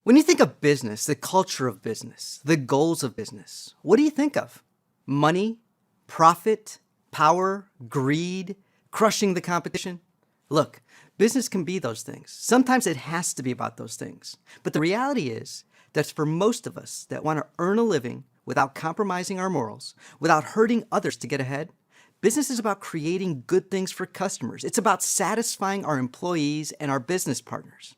When you think of business, the culture of business, the goals of business, what do you think of? Money, profit, power, greed, crushing the competition? Look, business can be those things. Sometimes it has to be about those things. But the reality is that for most of us that want to earn a living without compromising our morals, without hurting others to get ahead, business is about creating good things for customers. It's about satisfying our employees and our business partners.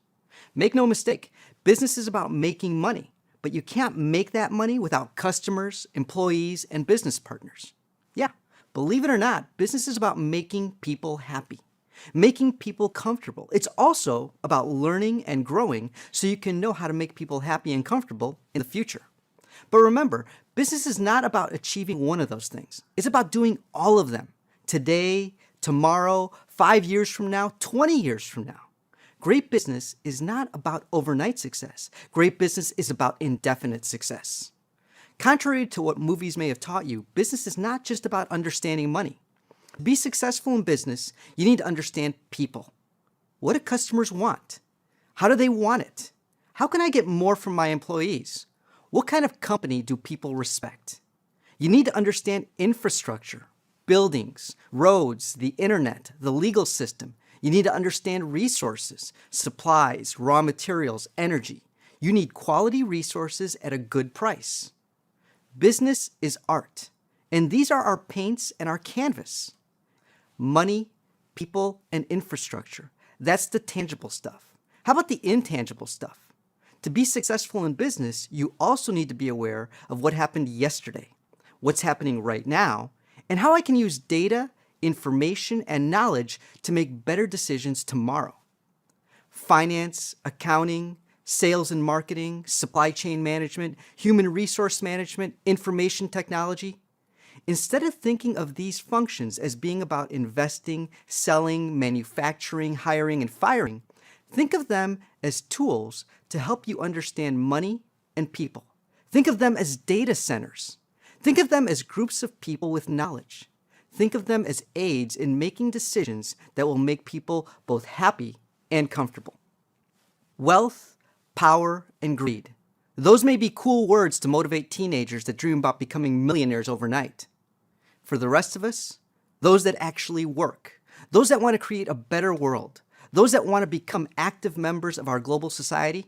Make no mistake, business is about making money, but you can't make that money without customers, employees, and business partners. Yeah, believe it or not, business is about making people happy, making people comfortable. It's also about learning and growing so you can know how to make people happy and comfortable in the future. But remember, business is not about achieving one of those things. It's about doing all of them. Today, tomorrow, 5 years from now, 20 years from now. Great business is not about overnight success. Great business is about indefinite success. Contrary to what movies may have taught you, business is not just about understanding money. To be successful in business, you need to understand people. What do customers want? How do they want it? How can I get more from my employees? What kind of company do people respect? You need to understand infrastructure, buildings, roads, the internet, the legal system. You need to understand resources, supplies, raw materials, energy. You need quality resources at a good price. Business is art, and these are our paints and our canvas. Money, people, and infrastructure. That's the tangible stuff. How about the intangible stuff? To be successful in business, you also need to be aware of what happened yesterday, what's happening right now, and how I can use data, information, and knowledge to make better decisions tomorrow. Finance, accounting, sales and marketing, supply chain management, human resource management, information technology. Instead of thinking of these functions as being about investing, selling, manufacturing, hiring, and firing, think of them as tools to help you understand money and people. Think of them as data centers. Think of them as groups of people with knowledge. Think of them as aids in making decisions that will make people both happy and comfortable. Wealth, power, and greed. Those may be cool words to motivate teenagers that dream about becoming millionaires overnight. For the rest of us, those that actually work, those that want to create a better world, those that want to become active members of our global society,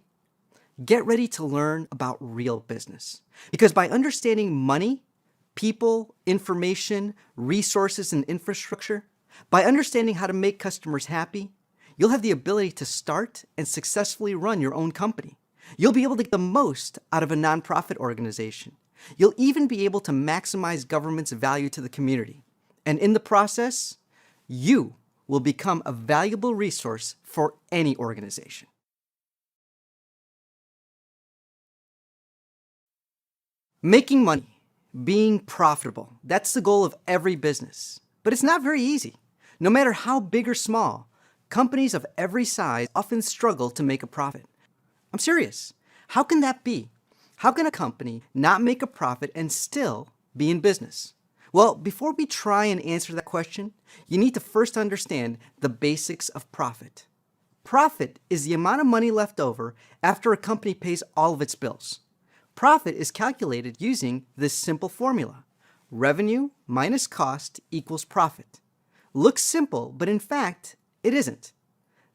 get ready to learn about real business. Because by understanding money, people, information, resources, and infrastructure, by understanding how to make customers happy, you'll have the ability to start and successfully run your own company. You'll be able to get the most out of a nonprofit organization. You'll even be able to maximize government's value to the community. And in the process, you will become a valuable resource for any organization. Making money, being profitable, that's the goal of every business. But it's not very easy. No matter how big or small, companies of every size often struggle to make a profit. I'm serious. How can that be? How can a company not make a profit and still be in business? Well, before we try and answer that question, you need to first understand the basics of profit. Profit is the amount of money left over after a company pays all of its bills. Profit is calculated using this simple formula. Revenue minus cost equals profit. Looks simple, but in fact, it isn't.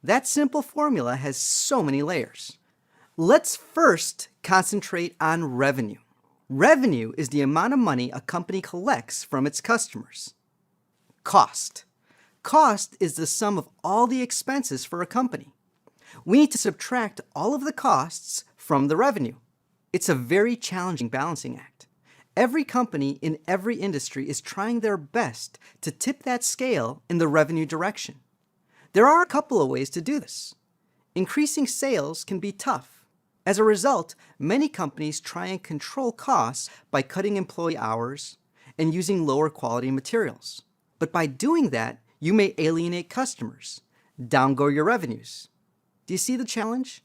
That simple formula has so many layers. Let's first concentrate on revenue. Revenue is the amount of money a company collects from its customers. Cost. Cost is the sum of all the expenses for a company. We need to subtract all of the costs from the revenue. It's a very challenging balancing act. Every company in every industry is trying their best to tip that scale in the revenue direction. There are a couple of ways to do this. Increasing sales can be tough. As a result, many companies try and control costs by cutting employee hours and using lower quality materials. But by doing that, you may alienate customers, downgo your revenues. Do you see the challenge?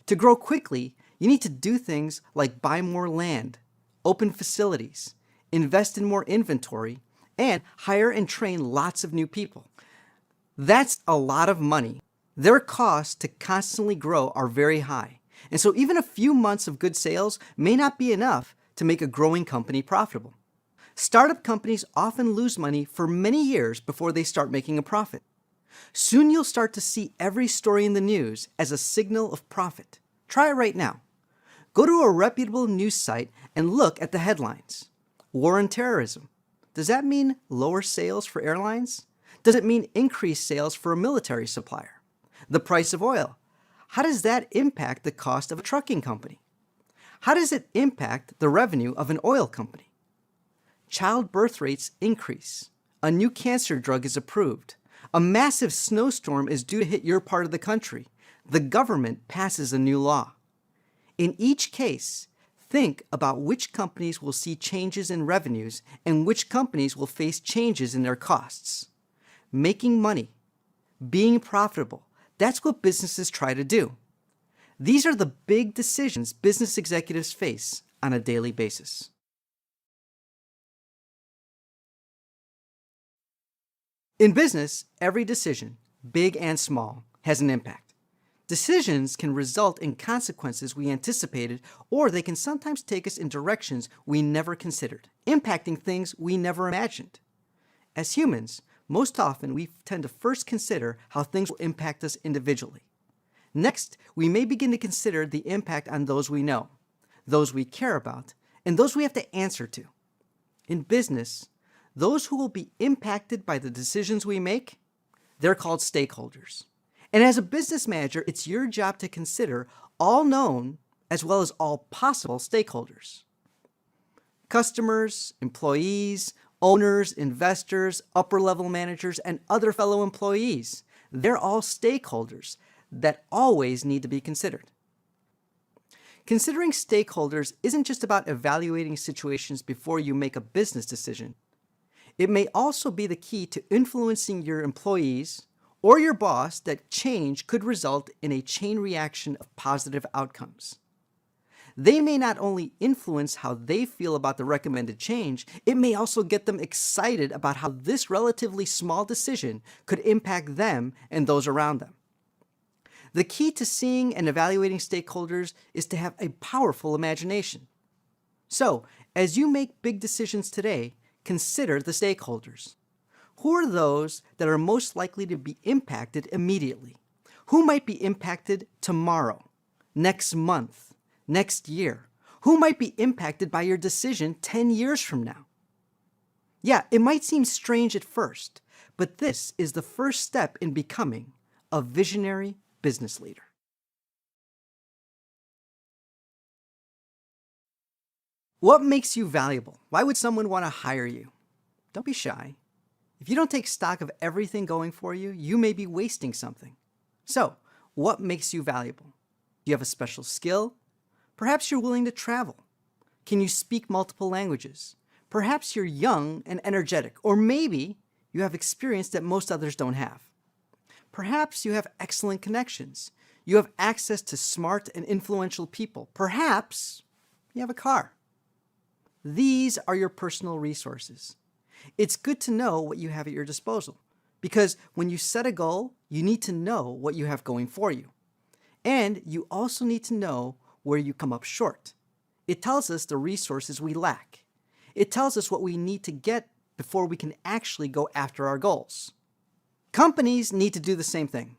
To grow quickly, you need to do things like buy more land, open facilities, invest in more inventory, and hire and train lots of new people. That's a lot of money. Their costs to constantly grow are very high. And so even a few months of good sales may not be enough to make a growing company profitable. Startup companies often lose money for many years before they start making a profit. Soon you'll start to see every story in the news as a signal of profit. Try it right now. Go to a reputable news site and look at the headlines. War on terrorism. Does that mean lower sales for airlines? Does it mean increased sales for a military supplier? The price of oil. How does that impact the cost of a trucking company? How does it impact the revenue of an oil company? Child birth rates increase. A new cancer drug is approved. A massive snowstorm is due to hit your part of the country. The government passes a new law. In each case, think about which companies will see changes in revenues and which companies will face changes in their costs. Making money, being profitable, that's what businesses try to do. These are the big decisions business executives face on a daily basis. In business, every decision, big and small, has an impact. Decisions can result in consequences we anticipated, or they can sometimes take us in directions we never considered, impacting things we never imagined. As humans, most often we tend to first consider how things will impact us individually. Next, we may begin to consider the impact on those we know, those we care about, and those we have to answer to. In business, those who will be impacted by the decisions we make, they're called stakeholders. And as a business manager, it's your job to consider all known as well as all possible stakeholders. Customers, employees, owners, investors, upper-level managers, and other fellow employees. They're all stakeholders that always need to be considered. Considering stakeholders isn't just about evaluating situations before you make a business decision. It may also be the key to influencing your employees or your boss that change could result in a chain reaction of positive outcomes. They may not only influence how they feel about the recommended change, it may also get them excited about how this relatively small decision could impact them and those around them. The key to seeing and evaluating stakeholders is to have a powerful imagination. So, as you make big decisions today, consider the stakeholders. Who are those that are most likely to be impacted immediately? Who might be impacted tomorrow, next month, next year? Who might be impacted by your decision 10 years from now? Yeah, it might seem strange at first, but this is the first step in becoming a visionary business leader. What makes you valuable? Why would someone want to hire you? Don't be shy. If you don't take stock of everything going for you, you may be wasting something. So, what makes you valuable? Do you have a special skill? Perhaps you're willing to travel. Can you speak multiple languages? Perhaps you're young and energetic, or maybe you have experience that most others don't have. Perhaps you have excellent connections. You have access to smart and influential people. Perhaps you have a car. These are your personal resources. It's good to know what you have at your disposal, because when you set a goal, you need to know what you have going for you. And you also need to know where you come up short. It tells us the resources we lack. It tells us what we need to get before we can actually go after our goals. Companies need to do the same thing.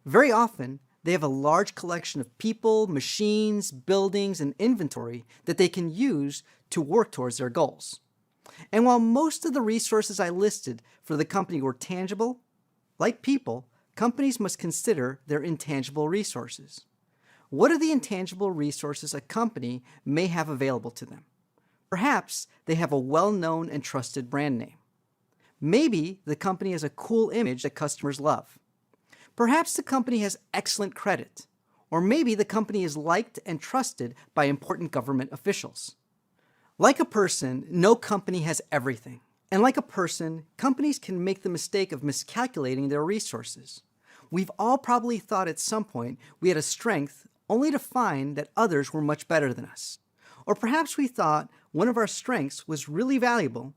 Very often, they have a large collection of people, machines, buildings, and inventory that they can use to work towards their goals. And while most of the resources I listed for the company were tangible, like people, companies must consider their intangible resources. What are the intangible resources a company may have available to them? Perhaps they have a well-known and trusted brand name. Maybe the company has a cool image that customers love. Perhaps the company has excellent credit, or maybe the company is liked and trusted by important government officials. Like a person, no company has everything. And like a person, companies can make the mistake of miscalculating their resources. We've all probably thought at some point we had a strength only to find that others were much better than us. Or perhaps we thought one of our strengths was really valuable,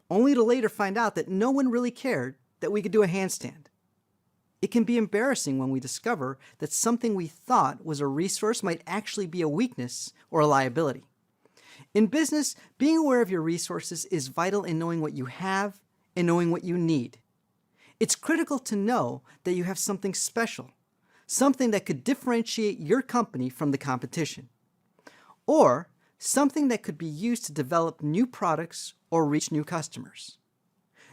only to later find out that no one really cared that we could do a handstand. It can be embarrassing when we discover that something we thought was a resource might actually be a weakness or a liability. In business, being aware of your resources is vital in knowing what you have and knowing what you need. It's critical to know that you have something special, something that could differentiate your company from the competition, or something that could be used to develop new products or reach new customers.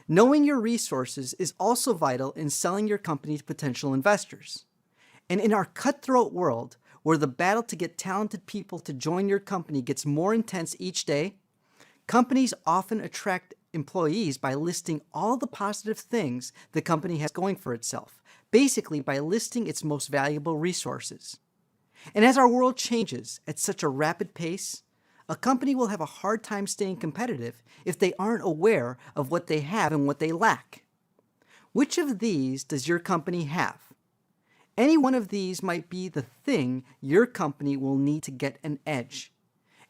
Knowing your resources is also vital in selling your company to potential investors. And in our cutthroat world, where the battle to get talented people to join your company gets more intense each day, companies often attract employees by listing all the positive things the company has going for itself, basically by listing its most valuable resources. And as our world changes at such a rapid pace, a company will have a hard time staying competitive if they aren't aware of what they have and what they lack. Which of these does your company have? Any one of these might be the thing your company will need to get an edge.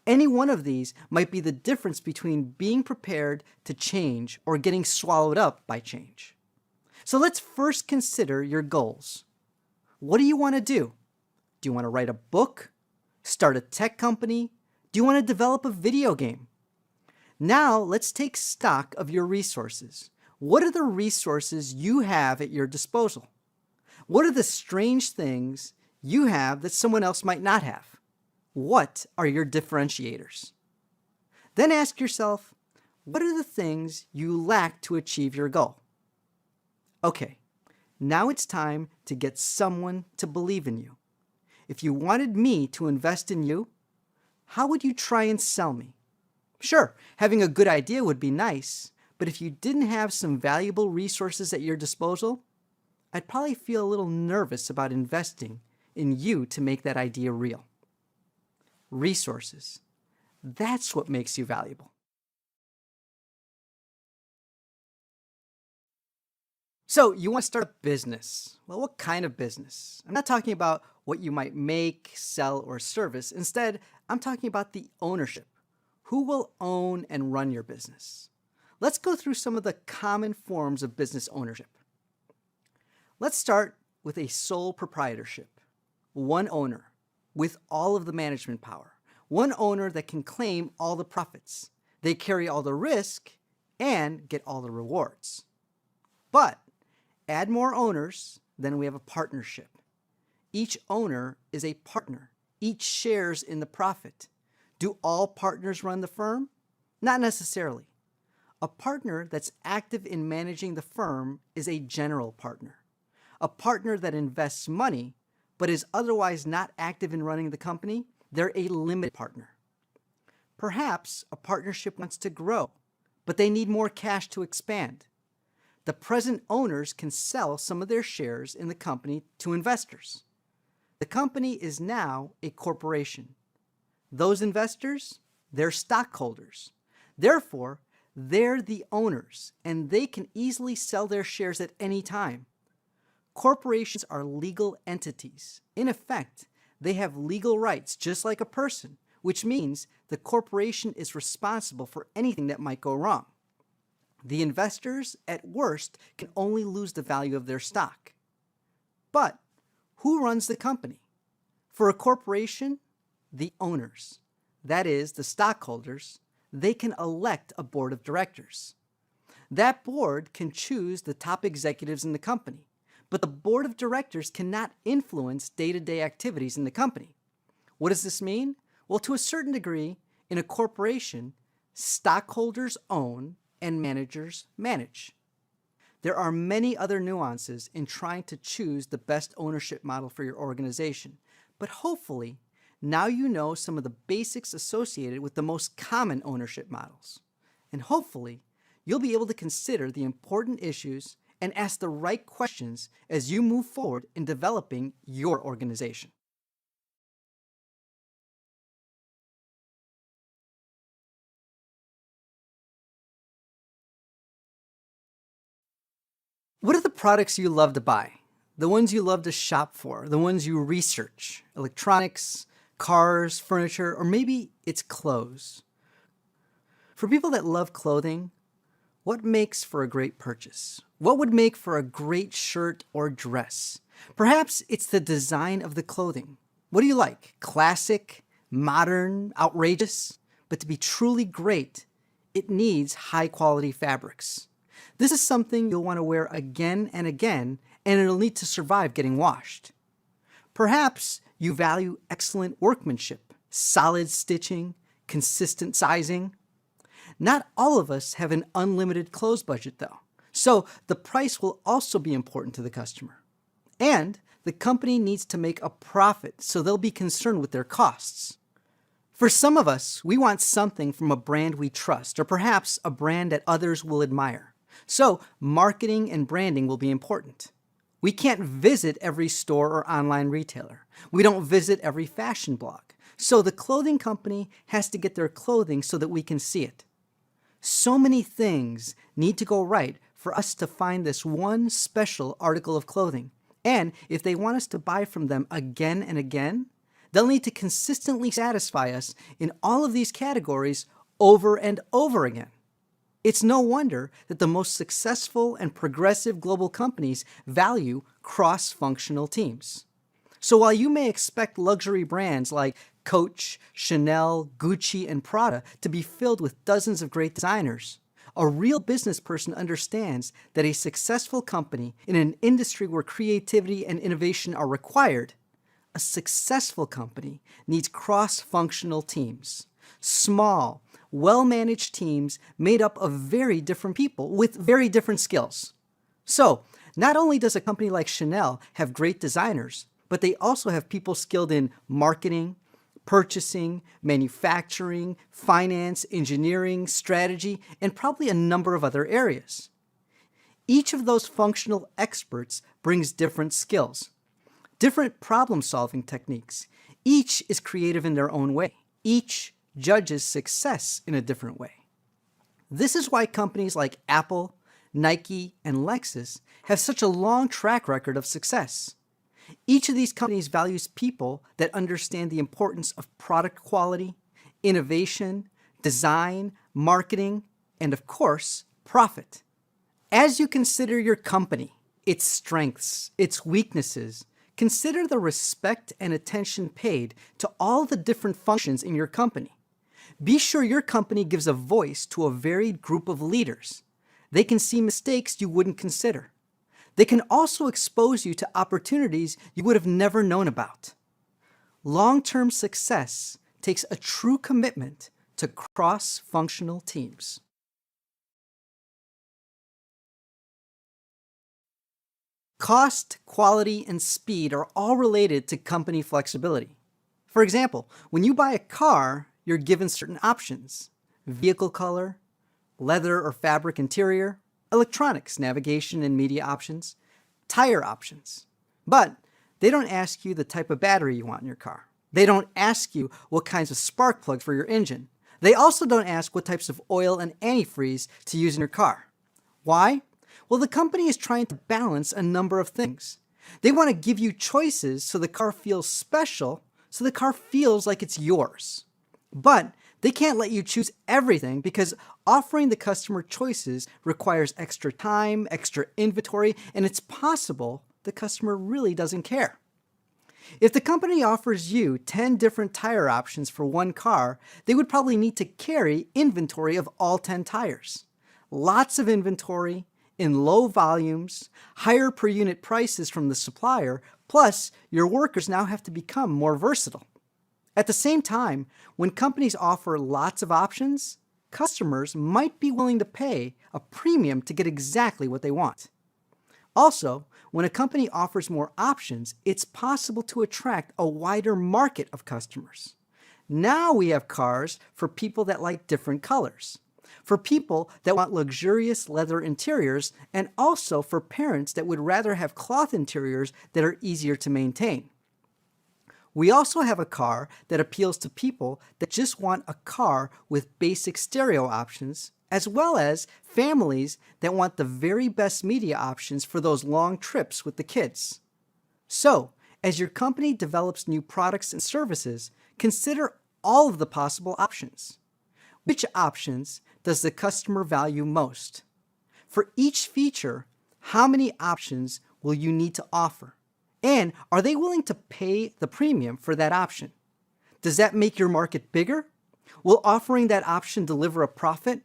Any one of these might be the difference between being prepared to change or getting swallowed up by change. So let's first consider your goals. What do you want to do? Do you want to write a book? Start a tech company? Do you want to develop a video game? Now let's take stock of your resources. What are the resources you have at your disposal? What are the strange things you have that someone else might not have? What are your differentiators? Then ask yourself, what are the things you lack to achieve your goal? Okay, now it's time to get someone to believe in you. If you wanted me to invest in you, how would you try and sell me? Sure, having a good idea would be nice, but if you didn't have some valuable resources at your disposal, I'd probably feel a little nervous about investing in you to make that idea real. Resources. That's what makes you valuable. So you want to start a business. Well, what kind of business? I'm not talking about what you might make, sell, or service. Instead, I'm talking about the ownership. Who will own and run your business? Let's go through some of the common forms of business ownership. Let's start with a sole proprietorship. One owner with all of the management power. One owner that can claim all the profits. They carry all the risk and get all the rewards. But add more owners, then we have a partnership. Each owner is a partner. Each shares in the profit. Do all partners run the firm? Not necessarily. A partner that's active in managing the firm is a general partner. A partner that invests money but is otherwise not active in running the company, they're a limited partner. Perhaps a partnership wants to grow, but they need more cash to expand. The present owners can sell some of their shares in the company to investors. The company is now a corporation. Those investors, they're stockholders. Therefore, they're the owners, and they can easily sell their shares at any time. Corporations are legal entities. In effect, they have legal rights just like a person, which means the corporation is responsible for anything that might go wrong. The investors, at worst, can only lose the value of their stock. But who runs the company? For a corporation, the owners, that is, the stockholders, they can elect a board of directors. That board can choose the top executives in the company, but the board of directors cannot influence day-to-day activities in the company. What does this mean? Well, to a certain degree, in a corporation, stockholders own and managers manage. There are many other nuances in trying to choose the best ownership model for your organization, but hopefully, now you know some of the basics associated with the most common ownership models. And hopefully, you'll be able to consider the important issues and ask the right questions as you move forward in developing your organization. What are the products you love to buy? The ones you love to shop for, the ones you research, electronics, cars, furniture, or maybe it's clothes. For people that love clothing, What makes for a great purchase? What would make for a great shirt or dress? Perhaps it's the design of the clothing. What do you like? Classic, modern, outrageous? But to be truly great, it needs high quality fabrics. This is something you'll want to wear again and again, and it'll need to survive getting washed. Perhaps you value excellent workmanship, solid stitching, consistent sizing. Not all of us have an unlimited clothes budget though, so the price will also be important to the customer. And the company needs to make a profit, so they'll be concerned with their costs. For some of us, we want something from a brand we trust, or perhaps a brand that others will admire. So marketing and branding will be important. We can't visit every store or online retailer. We don't visit every fashion blog. So the clothing company has to get their clothing so that we can see it. So many things need to go right for us to find this one special article of clothing. And if they want us to buy from them again and again, they'll need to consistently satisfy us in all of these categories over and over again. It's no wonder that the most successful and progressive global companies value cross-functional teams. So while you may expect luxury brands like Coach, Chanel, Gucci, and Prada to be filled with dozens of great designers, a real business person understands that a successful company in an industry where creativity and innovation are required, a successful company needs cross-functional teams. Small, well-managed teams made up of very different people with very different skills. So, not only does a company like Chanel have great designers, but they also have people skilled in marketing, purchasing, manufacturing, finance, engineering, strategy, and probably a number of other areas. Each of those functional experts brings different skills, different problem-solving techniques. Each is creative in their own way. Each judges success in a different way. This is why companies like Apple, Nike, and Lexus have such a long track record of success. Each of these companies values people that understand the importance of product quality, innovation, design, marketing, and of course, profit. As you consider your company, its strengths, its weaknesses, consider the respect and attention paid to all the different functions in your company. Be sure your company gives a voice to a varied group of leaders. They can see mistakes you wouldn't consider. They can also expose you to opportunities you would have never known about. Long-term success takes a true commitment to cross-functional teams. Cost, quality, and speed are all related to company flexibility. For example, when you buy a car, you're given certain options: vehicle color, leather or fabric interior, electronics, navigation and media options, tire options. But they don't ask you the type of battery you want in your car. They don't ask you what kinds of spark plugs for your engine. They also don't ask what types of oil and antifreeze to use in your car. Why? Well, the company is trying to balance a number of things. They want to give you choices so the car feels special, so the car feels like it's yours. But they can't let you choose everything because offering the customer choices requires extra time, extra inventory, and it's possible the customer really doesn't care. If the company offers you 10 different tire options for one car, they would probably need to carry inventory of all 10 tires. Lots of inventory, in low volumes, higher per unit prices from the supplier, plus your workers now have to become more versatile. At the same time, when companies offer lots of options, customers might be willing to pay a premium to get exactly what they want. Also, when a company offers more options, it's possible to attract a wider market of customers. Now we have cars for people that like different colors, for people that want luxurious leather interiors, and also for parents that would rather have cloth interiors that are easier to maintain. We also have a car that appeals to people that just want a car with basic stereo options, as well as families that want the very best media options for those long trips with the kids. So, as your company develops new products and services, consider all of the possible options. Which options does the customer value most? For each feature, how many options will you need to offer? And are they willing to pay the premium for that option? Does that make your market bigger? Will offering that option deliver a profit?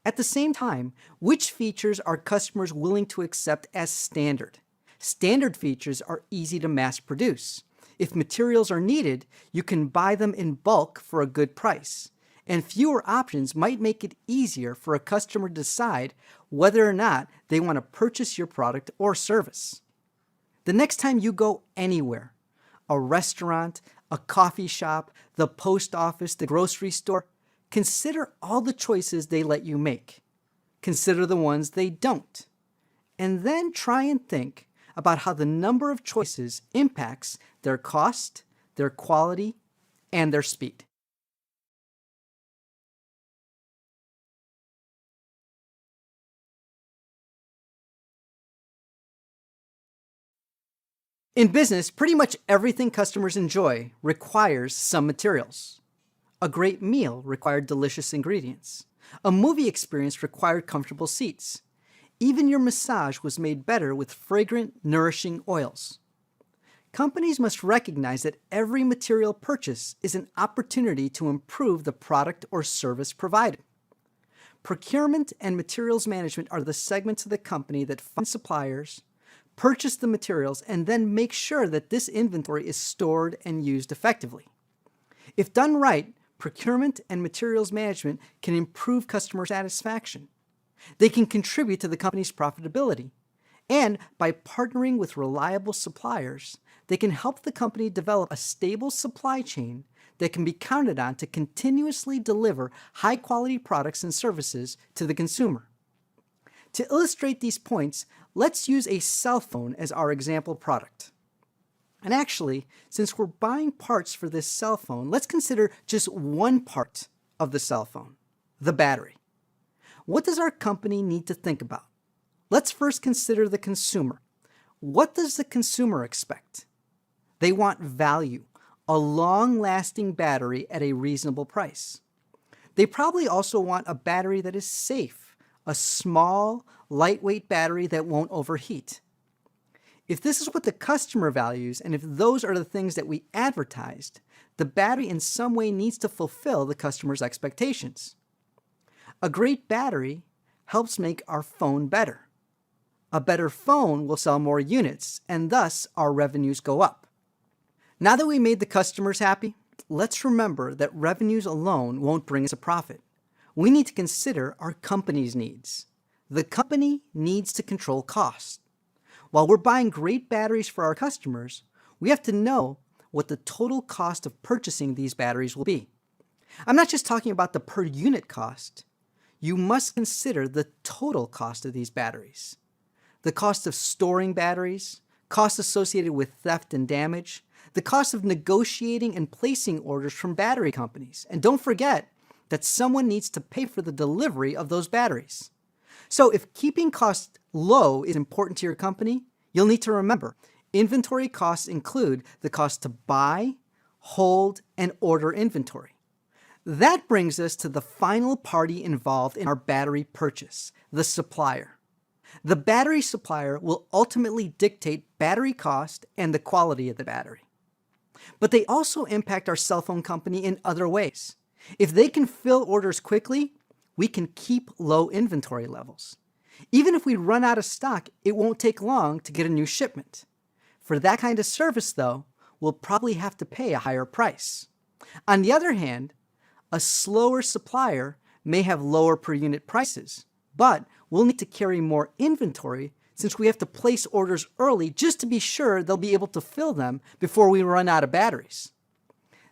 At the same time, which features are customers willing to accept as standard? Standard features are easy to mass produce. If materials are needed, you can buy them in bulk for a good price. And fewer options might make it easier for a customer to decide whether or not they want to purchase your product or service. The next time you go anywhere, a restaurant, a coffee shop, the post office, the grocery store, consider all the choices they let you make. Consider the ones they don't. And then try and think about how the number of choices impacts their cost, their quality, and their speed. In business, pretty much everything customers enjoy requires some materials. A great meal required delicious ingredients. A movie experience required comfortable seats. Even your massage was made better with fragrant, nourishing oils. Companies must recognize that every material purchase is an opportunity to improve the product or service provided. Procurement and materials management are the segments of the company that find suppliers, purchase the materials, and then make sure that this inventory is stored and used effectively. If done right, procurement and materials management can improve customer satisfaction. They can contribute to the company's profitability. And by partnering with reliable suppliers, they can help the company develop a stable supply chain that can be counted on to continuously deliver high-quality products and services to the consumer. To illustrate these points, let's use a cell phone as our example product. And actually, since we're buying parts for this cell phone, let's consider just one part of the cell phone, the battery. What does our company need to think about? Let's first consider the consumer. What does the consumer expect? They want value, a long-lasting battery at a reasonable price. They probably also want a battery that is safe, a small, lightweight battery that won't overheat. If this is what the customer values, and if those are the things that we advertised, the battery in some way needs to fulfill the customer's expectations. A great battery helps make our phone better. A better phone will sell more units, and thus our revenues go up. Now that we made the customers happy, let's remember that revenues alone won't bring us a profit. We need to consider our company's needs. The company needs to control costs. While we're buying great batteries for our customers, we have to know what the total cost of purchasing these batteries will be. I'm not just talking about the per unit cost. You must consider the total cost of these batteries. The cost of storing batteries, costs associated with theft and damage, the cost of negotiating and placing orders from battery companies. And don't forget that someone needs to pay for the delivery of those batteries. So if keeping costs low is important to your company, you'll need to remember inventory costs include the cost to buy, hold, and order inventory. That brings us to the final party involved in our battery purchase, the supplier. The battery supplier will ultimately dictate battery cost and the quality of the battery. But they also impact our cell phone company in other ways. If they can fill orders quickly, we can keep low inventory levels. Even if we run out of stock, it won't take long to get a new shipment. For that kind of service, though, we'll probably have to pay a higher price. On the other hand, a slower supplier may have lower per unit prices, but we'll need to carry more inventory since we have to place orders early just to be sure they'll be able to fill them before we run out of batteries.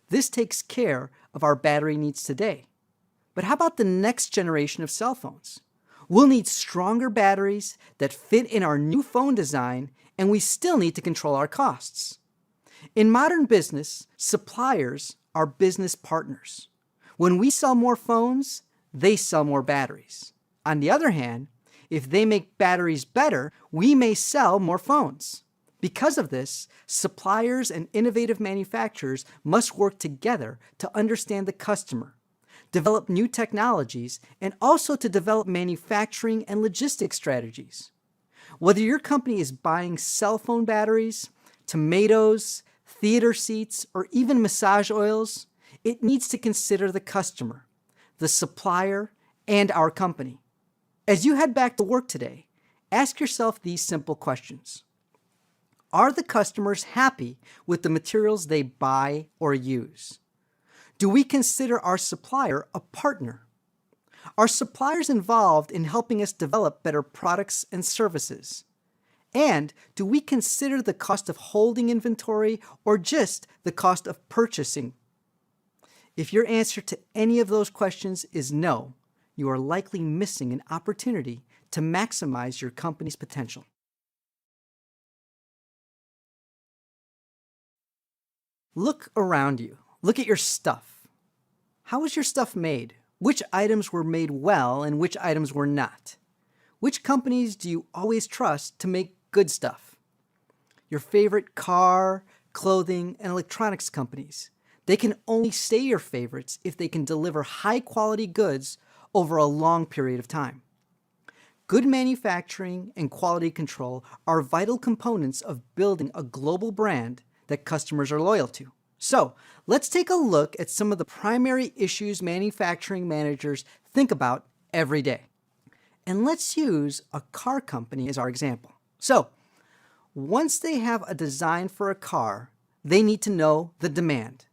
This takes care of our battery needs today. But how about the next generation of cell phones? We'll need stronger batteries that fit in our new phone design, and we still need to control our costs. In modern business, suppliers are business partners. When we sell more phones, they sell more batteries. On the other hand, if they make batteries better, we may sell more phones. Because of this, suppliers and innovative manufacturers must work together to understand the customer, develop new technologies, and also to develop manufacturing and logistics strategies. Whether your company is buying cell phone batteries, tomatoes, theater seats, or even massage oils, it needs to consider the customer, the supplier, and our company. As you head back to work today, ask yourself these simple questions. Are the customers happy with the materials they buy or use? Do we consider our supplier a partner? Are suppliers involved in helping us develop better products and services? And do we consider the cost of holding inventory or just the cost of purchasing? If your answer to any of those questions is no, you are likely missing an opportunity to maximize your company's potential. Look around you. Look at your stuff. How was your stuff made? Which items were made well and which items were not? Which companies do you always trust to make good stuff? Your favorite car, clothing, and electronics companies. They can only stay your favorites if they can deliver high-quality goods over a long period of time. Good manufacturing and quality control are vital components of building a global brand that customers are loyal to. So, let's take a look at some of the primary issues manufacturing managers think about every day. And let's use a car company as our example. So, once they have a design for a car, they need to know the demand.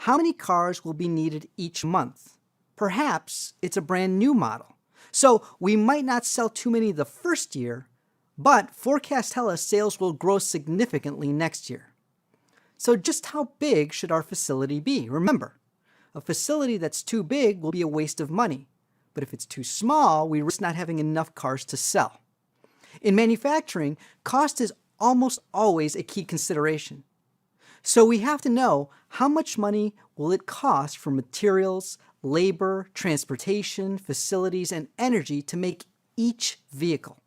How many cars will be needed each month? Perhaps it's a brand new model. So we might not sell too many the first year, but forecasts tell us sales will grow significantly next year. So just how big should our facility be? Remember, a facility that's too big will be a waste of money. But if it's too small, we risk not having enough cars to sell. In manufacturing, cost is almost always a key consideration. So we have to know how much money will it cost for materials, labor, transportation, facilities, and energy to make each vehicle.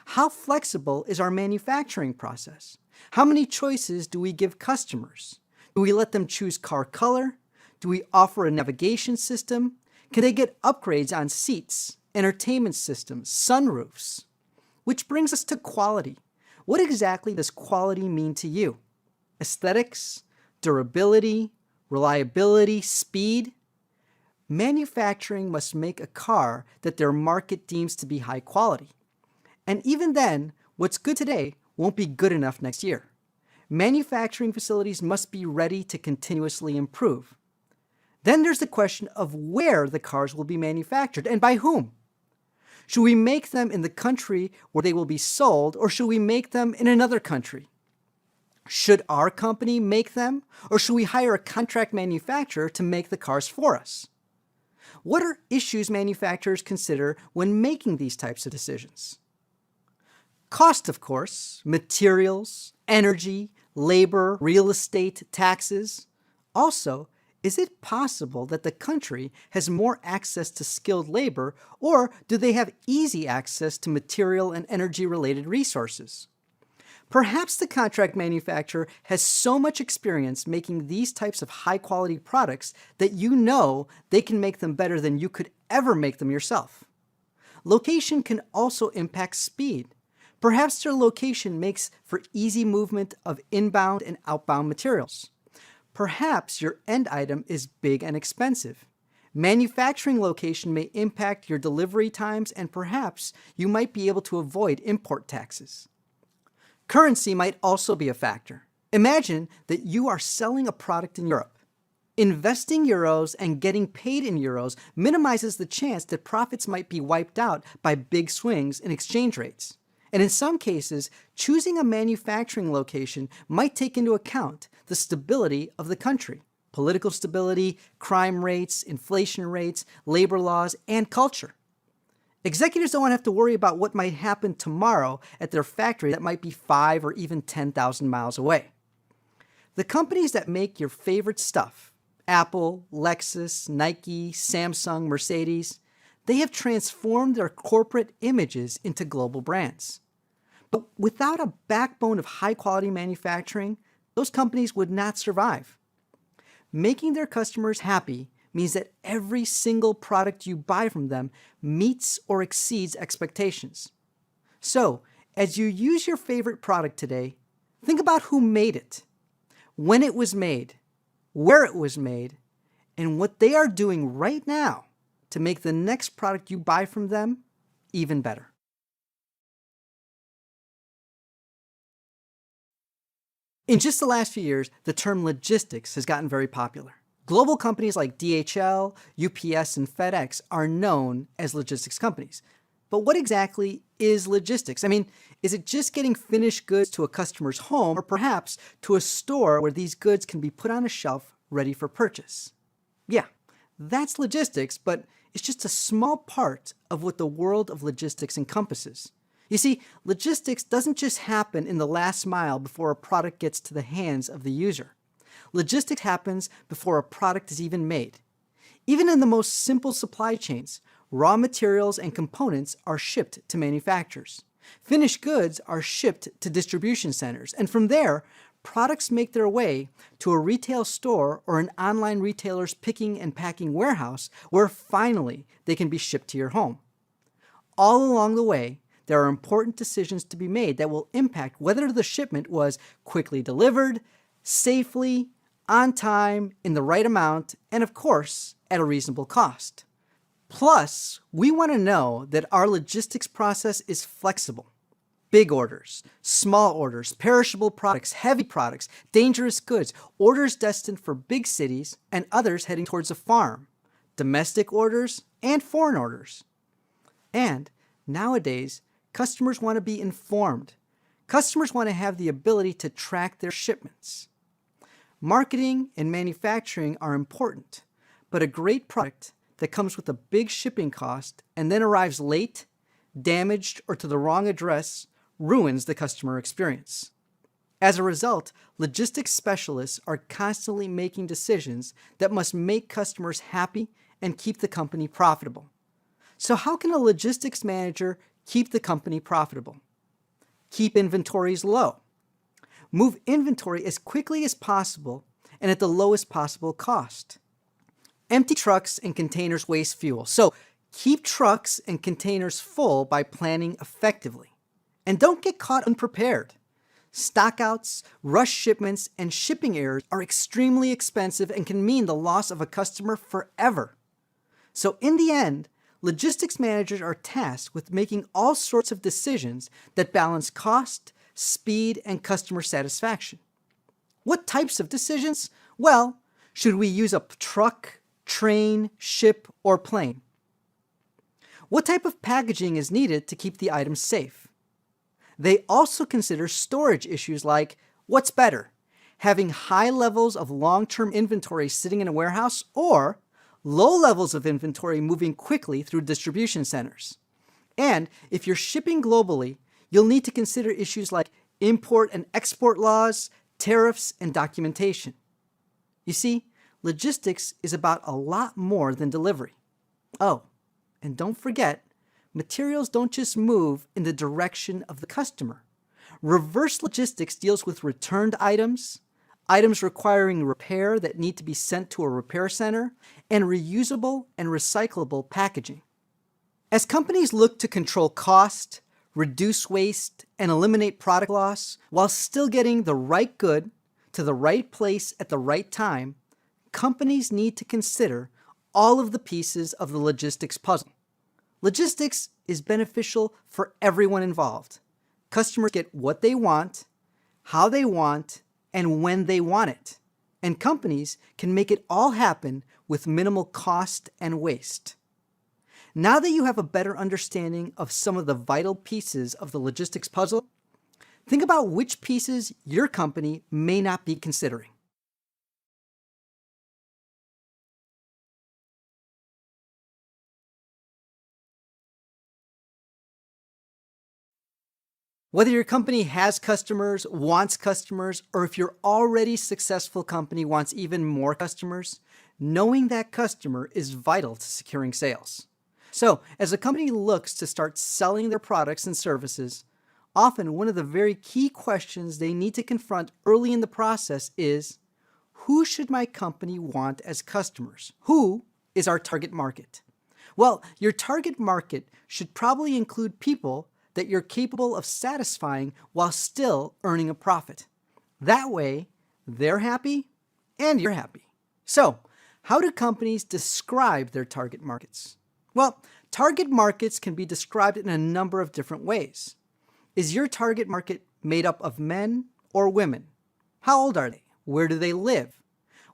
How flexible is our manufacturing process? How many choices do we give customers? Do we let them choose car color? Do we offer a navigation system? Can they get upgrades on seats, entertainment systems, sunroofs? Which brings us to quality. What exactly does quality mean to you? Aesthetics, durability, reliability, speed? Manufacturing must make a car that their market deems to be high quality. And even then, what's good today won't be good enough next year. Manufacturing facilities must be ready to continuously improve. Then there's the question of where the cars will be manufactured and by whom. Should we make them in the country where they will be sold, or should we make them in another country? Should our company make them, or should we hire a contract manufacturer to make the cars for us? What are issues manufacturers consider when making these types of decisions? Cost, of course, materials, energy, labor, real estate, taxes. Also, is it possible that the country has more access to skilled labor, or do they have easy access to material and energy-related resources? Perhaps the contract manufacturer has so much experience making these types of high-quality products that you know they can make them better than you could ever make them yourself. Location can also impact speed. Perhaps their location makes for easy movement of inbound and outbound materials. Perhaps your end item is big and expensive. Manufacturing location may impact your delivery times, and perhaps you might be able to avoid import taxes. Currency might also be a factor. Imagine that you are selling a product in Europe. Investing euros and getting paid in euros minimizes the chance that profits might be wiped out by big swings in exchange rates. And in some cases, choosing a manufacturing location might take into account the stability of the country, political stability, crime rates, inflation rates, labor laws, and culture. Executives don't want to have to worry about what might happen tomorrow at their factory that might be 5 or even 10,000 miles away. The companies that make your favorite stuff, Apple, Lexus, Nike, Samsung, Mercedes, they have transformed their corporate images into global brands. But without a backbone of high-quality manufacturing, those companies would not survive. Making their customers happy means that every single product you buy from them meets or exceeds expectations. So, as you use your favorite product today, think about who made it, when it was made, where it was made, and what they are doing right now to make the next product you buy from them even better. In just the last few years, the term logistics has gotten very popular. Global companies like DHL, UPS, and FedEx are known as logistics companies. But what exactly is logistics? I mean, is it just getting finished goods to a customer's home or perhaps to a store where these goods can be put on a shelf ready for purchase? Yeah, that's logistics, but it's just a small part of what the world of logistics encompasses. You see, logistics doesn't just happen in the last mile before a product gets to the hands of the user. Logistics happens before a product is even made. Even in the most simple supply chains, raw materials and components are shipped to manufacturers. Finished goods are shipped to distribution centers, and from there, products make their way to a retail store or an online retailer's picking and packing warehouse where finally they can be shipped to your home. All along the way, there are important decisions to be made that will impact whether the shipment was quickly delivered, safely, on time, in the right amount, and of course, at a reasonable cost. Plus, we want to know that our logistics process is flexible. Big orders, small orders, perishable products, heavy products, dangerous goods, orders destined for big cities and others heading towards a farm, domestic orders, and foreign orders. And nowadays, customers want to be informed. Customers want to have the ability to track their shipments. Marketing and manufacturing are important, but a great product that comes with a big shipping cost and then arrives late, damaged, or to the wrong address ruins the customer experience. As a result, logistics specialists are constantly making decisions that must make customers happy and keep the company profitable. So how can a logistics manager keep the company profitable? Keep inventories low. Move inventory as quickly as possible and at the lowest possible cost. Empty trucks and containers waste fuel, so keep trucks and containers full by planning effectively. And don't get caught unprepared. Stockouts, rush shipments, and shipping errors are extremely expensive and can mean the loss of a customer forever. So in the end, logistics managers are tasked with making all sorts of decisions that balance cost, speed, and customer satisfaction. What types of decisions? Well, should we use a truck, train, ship, or plane? What type of packaging is needed to keep the items safe? They also consider storage issues like, what's better, having high levels of long-term inventory sitting in a warehouse or low levels of inventory moving quickly through distribution centers? And if you're shipping globally, you'll need to consider issues like import and export laws, tariffs, and documentation. You see, logistics is about a lot more than delivery. Oh, and don't forget, materials don't just move in the direction of the customer. Reverse logistics deals with returned items, items requiring repair that need to be sent to a repair center, and reusable and recyclable packaging. As companies look to control cost, reduce waste, and eliminate product loss while still getting the right good to the right place at the right time, companies need to consider all of the pieces of the logistics puzzle. Logistics is beneficial for everyone involved. Customers get what they want, how they want, and when they want it. And companies can make it all happen with minimal cost and waste. Now that you have a better understanding of some of the vital pieces of the logistics puzzle, think about which pieces your company may not be considering. Whether your company has customers, wants customers, or if your already successful company wants even more customers, knowing that customer is vital to securing sales. So, as a company looks to start selling their products and services, often one of the very key questions they need to confront early in the process is, who should my company want as customers? Who is our target market? Well, your target market should probably include people that you're capable of satisfying while still earning a profit. That way, they're happy and you're happy. So, how do companies describe their target markets? Well, target markets can be described in a number of different ways. Is your target market made up of men or women? How old are they? Where do they live?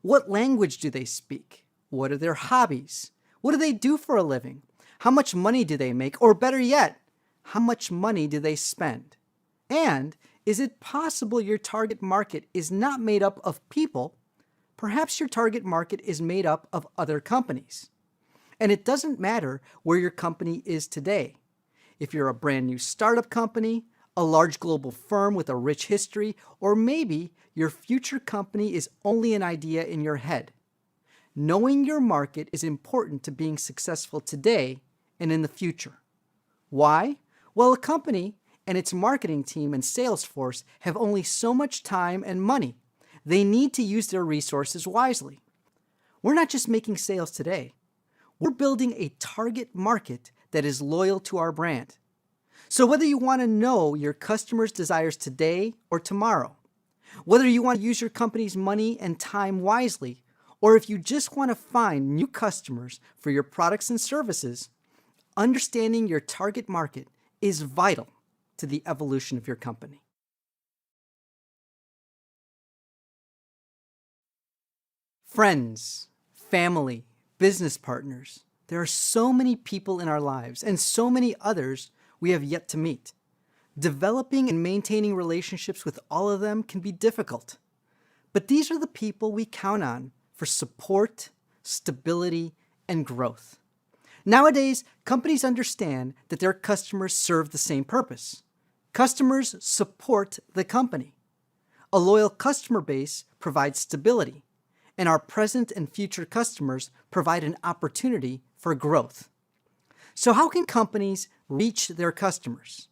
What language do they speak? What are their hobbies? What do they do for a living? How much money do they make? Or better yet, how much money do they spend? And is it possible your target market is not made up of people? Perhaps your target market is made up of other companies. And it doesn't matter where your company is today. If you're a brand new startup company, a large global firm with a rich history, or maybe your future company is only an idea in your head. Knowing your market is important to being successful today and in the future. Why? Well, a company and its marketing team and sales force have only so much time and money. They need to use their resources wisely. We're not just making sales today. We're building a target market that is loyal to our brand. So whether you want to know your customers' desires today or tomorrow, whether you want to use your company's money and time wisely, or if you just want to find new customers for your products and services, understanding your target market is vital to the evolution of your company. Friends, family, business partners, there are so many people in our lives and so many others we have yet to meet. Developing and maintaining relationships with all of them can be difficult, but these are the people we count on for support, stability, and growth. Nowadays, companies understand that their customers serve the same purpose. Customers support the company. A loyal customer base provides stability, and our present and future customers provide an opportunity for growth. So how can companies reach their customers?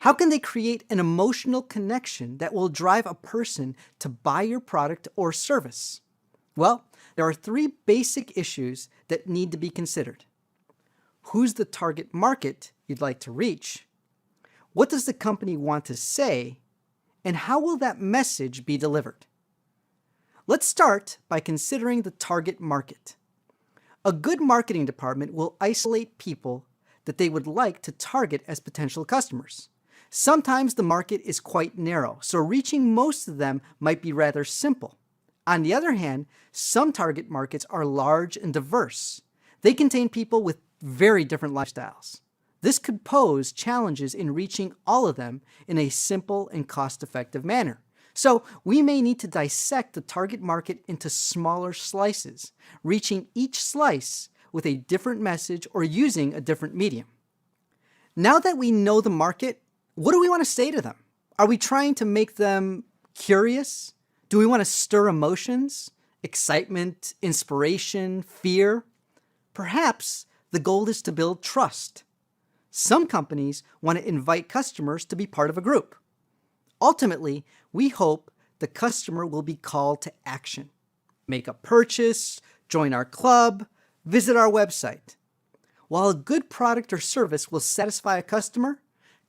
How can they create an emotional connection that will drive a person to buy your product or service? Well, there are three basic issues that need to be considered. Who's the target market you'd like to reach? What does the company want to say? And how will that message be delivered? Let's start by considering the target market. A good marketing department will isolate people that they would like to target as potential customers. Sometimes the market is quite narrow, so reaching most of them might be rather simple. On the other hand, some target markets are large and diverse. They contain people with very different lifestyles. This could pose challenges in reaching all of them in a simple and cost-effective manner. So we may need to dissect the target market into smaller slices, reaching each slice with a different message or using a different medium. Now that we know the market, what do we want to say to them? Are we trying to make them curious? Do we want to stir emotions, excitement, inspiration, fear? Perhaps the goal is to build trust. Some companies want to invite customers to be part of a group. Ultimately, we hope the customer will be called to action. Make a purchase, join our club, visit our website. While a good product or service will satisfy a customer,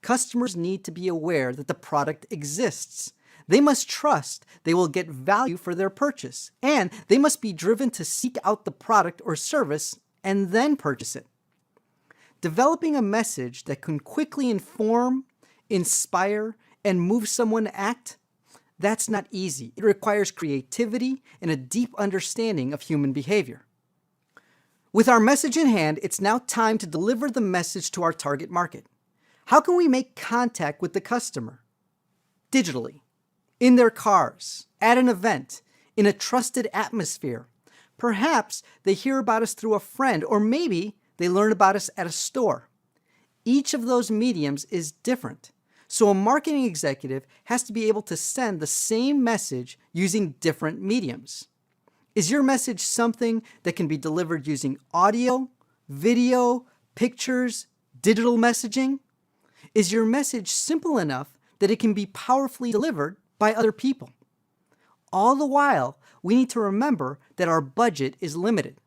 customers need to be aware that the product exists. They must trust they will get value for their purchase, and they must be driven to seek out the product or service and then purchase it. Developing a message that can quickly inform, inspire, and move someone to act, that's not easy. It requires creativity and a deep understanding of human behavior. With our message in hand, it's now time to deliver the message to our target market. How can we make contact with the customer? Digitally, in their cars, at an event, in a trusted atmosphere. Perhaps they hear about us through a friend, or maybe they learn about us at a store. Each of those mediums is different. So a marketing executive has to be able to send the same message using different mediums. Is your message something that can be delivered using audio, video, pictures, digital messaging? Is your message simple enough that it can be powerfully delivered by other people? All the while, we need to remember that our budget is limited.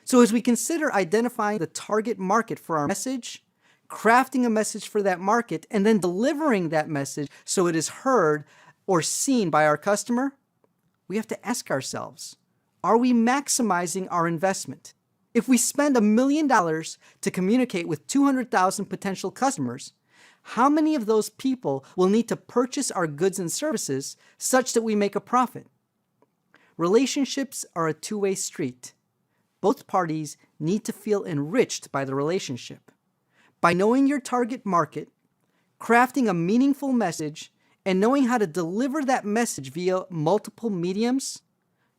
So as we consider identifying the target market for our message, crafting a message for that market, and then delivering that message so it is heard or seen by our customer, we have to ask ourselves, are we maximizing our investment? If we spend $1 million to communicate with 200,000 potential customers, how many of those people will need to purchase our goods and services such that we make a profit? Relationships are a two-way street. Both parties need to feel enriched by the relationship. By knowing your target market, crafting a meaningful message, and knowing how to deliver that message via multiple mediums,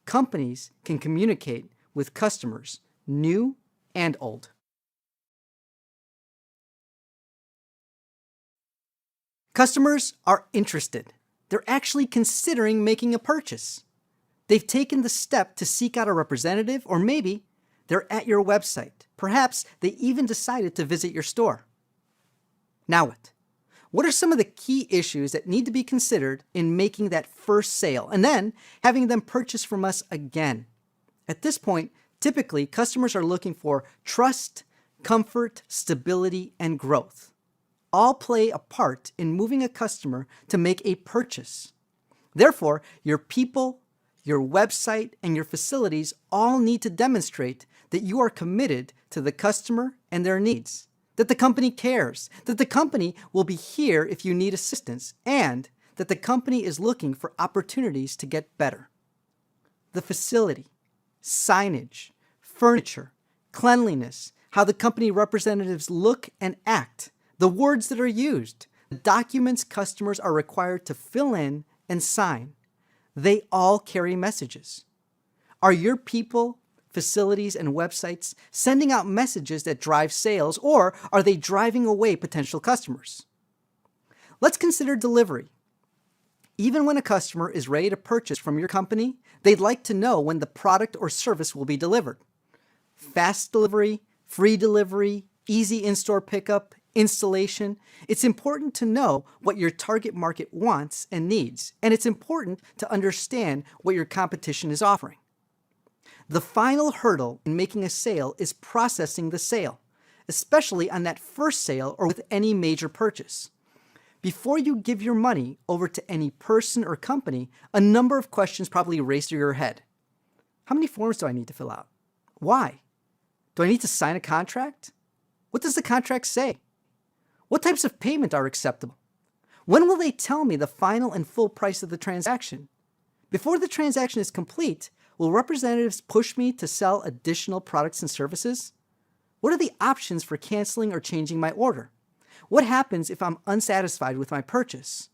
companies can communicate with customers, new and old. Customers are interested. They're actually considering making a purchase. They've taken the step to seek out a representative, or maybe they're at your website. Perhaps they even decided to visit your store. Now what? What are some of the key issues that need to be considered in making that first sale and then having them purchase from us again? At this point, typically, customers are looking for trust, comfort, stability, and growth. All play a part in moving a customer to make a purchase. Therefore, your people, your website, and your facilities all need to demonstrate that you are committed to the customer and their needs, that the company cares, that the company will be here if you need assistance, and that the company is looking for opportunities to get better. The facility, signage, furniture, cleanliness, how the company representatives look and act, the words that are used, the documents customers are required to fill in and sign, they all carry messages. Are your people, facilities, and websites sending out messages that drive sales, or are they driving away potential customers? Let's consider delivery. Even when a customer is ready to purchase from your company, they'd like to know when the product or service will be delivered. Fast delivery, free delivery, easy in-store pickup, installation. It's important to know what your target market wants and needs, and it's important to understand what your competition is offering. The final hurdle in making a sale is processing the sale, especially on that first sale or with any major purchase. Before you give your money over to any person or company, a number of questions probably race through your head. How many forms do I need to fill out? Why? Do I need to sign a contract? What does the contract say? What types of payment are acceptable? When will they tell me the final and full price of the transaction? Before the transaction is complete, will representatives push me to sell additional products and services? What are the options for canceling or changing my order? What happens if I'm unsatisfied with my purchase?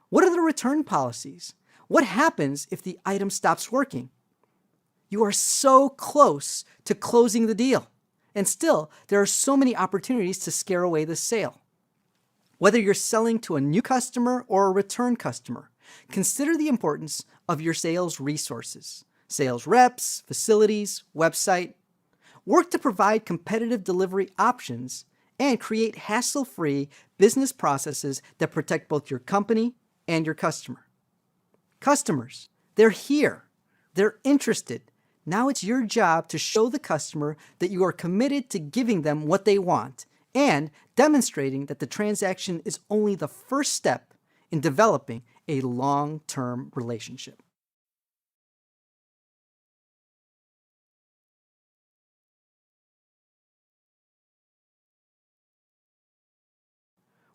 What are the return policies? What happens if the item stops working? You are so close to closing the deal, and still, there are so many opportunities to scare away the sale. Whether you're selling to a new customer or a return customer, consider the importance of your sales resources, sales reps, facilities, website. Work to provide competitive delivery options and create hassle-free business processes that protect both your company and your customer. Customers, they're here. They're interested. Now it's your job to show the customer that you are committed to giving them what they want and demonstrating that the transaction is only the first step in developing a long-term relationship.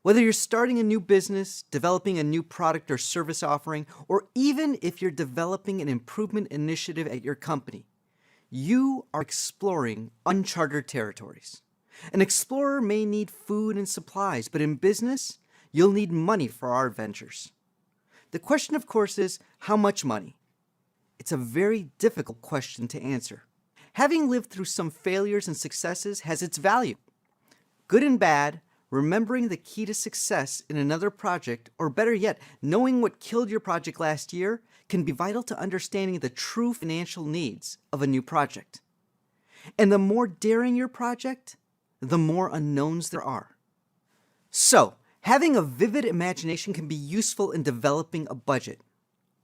Whether you're starting a new business, developing a new product or service offering, or even if you're developing an improvement initiative at your company, you are exploring uncharted territories. An explorer may need food and supplies, but in business, you'll need money for our ventures. The question, of course, is how much money? It's a very difficult question to answer. Having lived through some failures and successes has its value. Good and bad, remembering the key to success in another project, or better yet, knowing what killed your project last year, can be vital to understanding the true financial needs of a new project. And the more daring your project, the more unknowns there are. So, having a vivid imagination can be useful in developing a budget.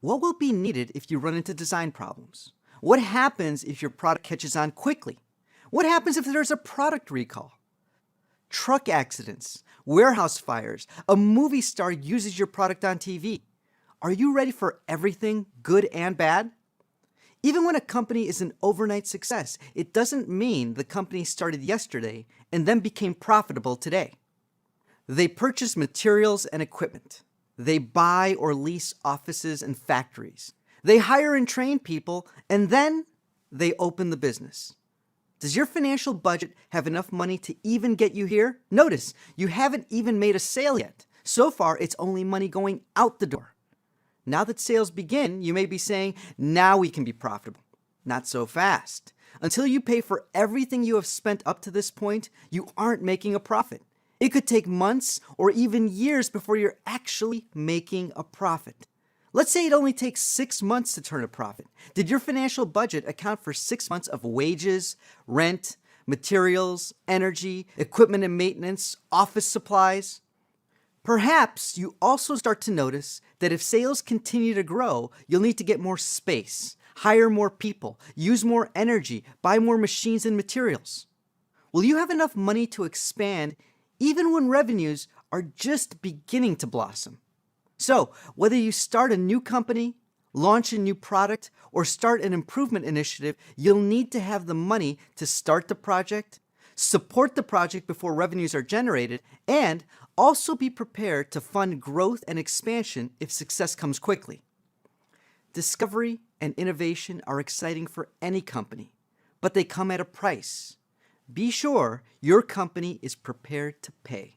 What will be needed if you run into design problems? What happens if your product catches on quickly? What happens if there's a product recall? Truck accidents, warehouse fires, a movie star uses your product on TV. Are you ready for everything, good and bad? Even when a company is an overnight success, it doesn't mean the company started yesterday and then became profitable today. They purchase materials and equipment. They buy or lease offices and factories. They hire and train people, and then they open the business. Does your financial budget have enough money to even get you here? Notice, you haven't even made a sale yet. So far, it's only money going out the door. Now that sales begin, you may be saying, now we can be profitable. Not so fast. Until you pay for everything you have spent up to this point, you aren't making a profit. It could take months or even years before you're actually making a profit. Let's say it only takes 6 months to turn a profit. Did your financial budget account for 6 months of wages, rent, materials, energy, equipment and maintenance, office supplies? Perhaps you also start to notice that if sales continue to grow, you'll need to get more space, hire more people, use more energy, buy more machines and materials. Will you have enough money to expand even when revenues are just beginning to blossom? So, whether you start a new company, launch a new product, or start an improvement initiative, you'll need to have the money to start the project, support the project before revenues are generated, and also be prepared to fund growth and expansion if success comes quickly. Discovery and innovation are exciting for any company, but they come at a price. Be sure your company is prepared to pay.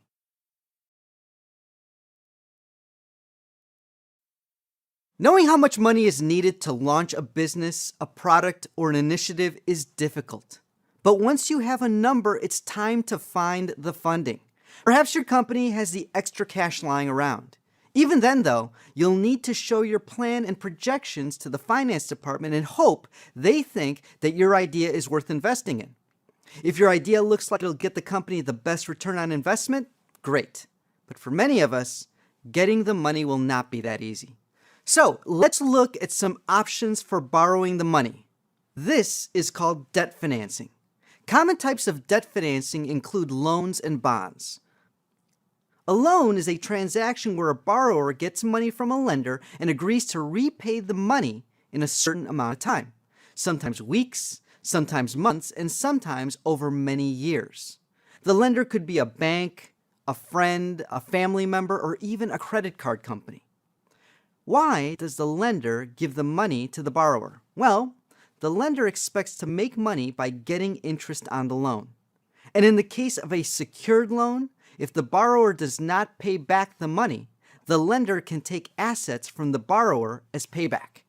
Knowing how much money is needed to launch a business, a product, or an initiative is difficult. But once you have a number, it's time to find the funding. Perhaps your company has the extra cash lying around. Even then, though, you'll need to show your plan and projections to the finance department and hope they think that your idea is worth investing in. If your idea looks like it'll get the company the best return on investment, great. But for many of us, getting the money will not be that easy. So let's look at some options for borrowing the money. This is called debt financing. Common types of debt financing include loans and bonds. A loan is a transaction where a borrower gets money from a lender and agrees to repay the money in a certain amount of time, sometimes weeks, sometimes months, and sometimes over many years. The lender could be a bank, a friend, a family member, or even a credit card company. Why does the lender give the money to the borrower? Well, the lender expects to make money by getting interest on the loan. And in the case of a secured loan, if the borrower does not pay back the money, the lender can take assets from the borrower as payback.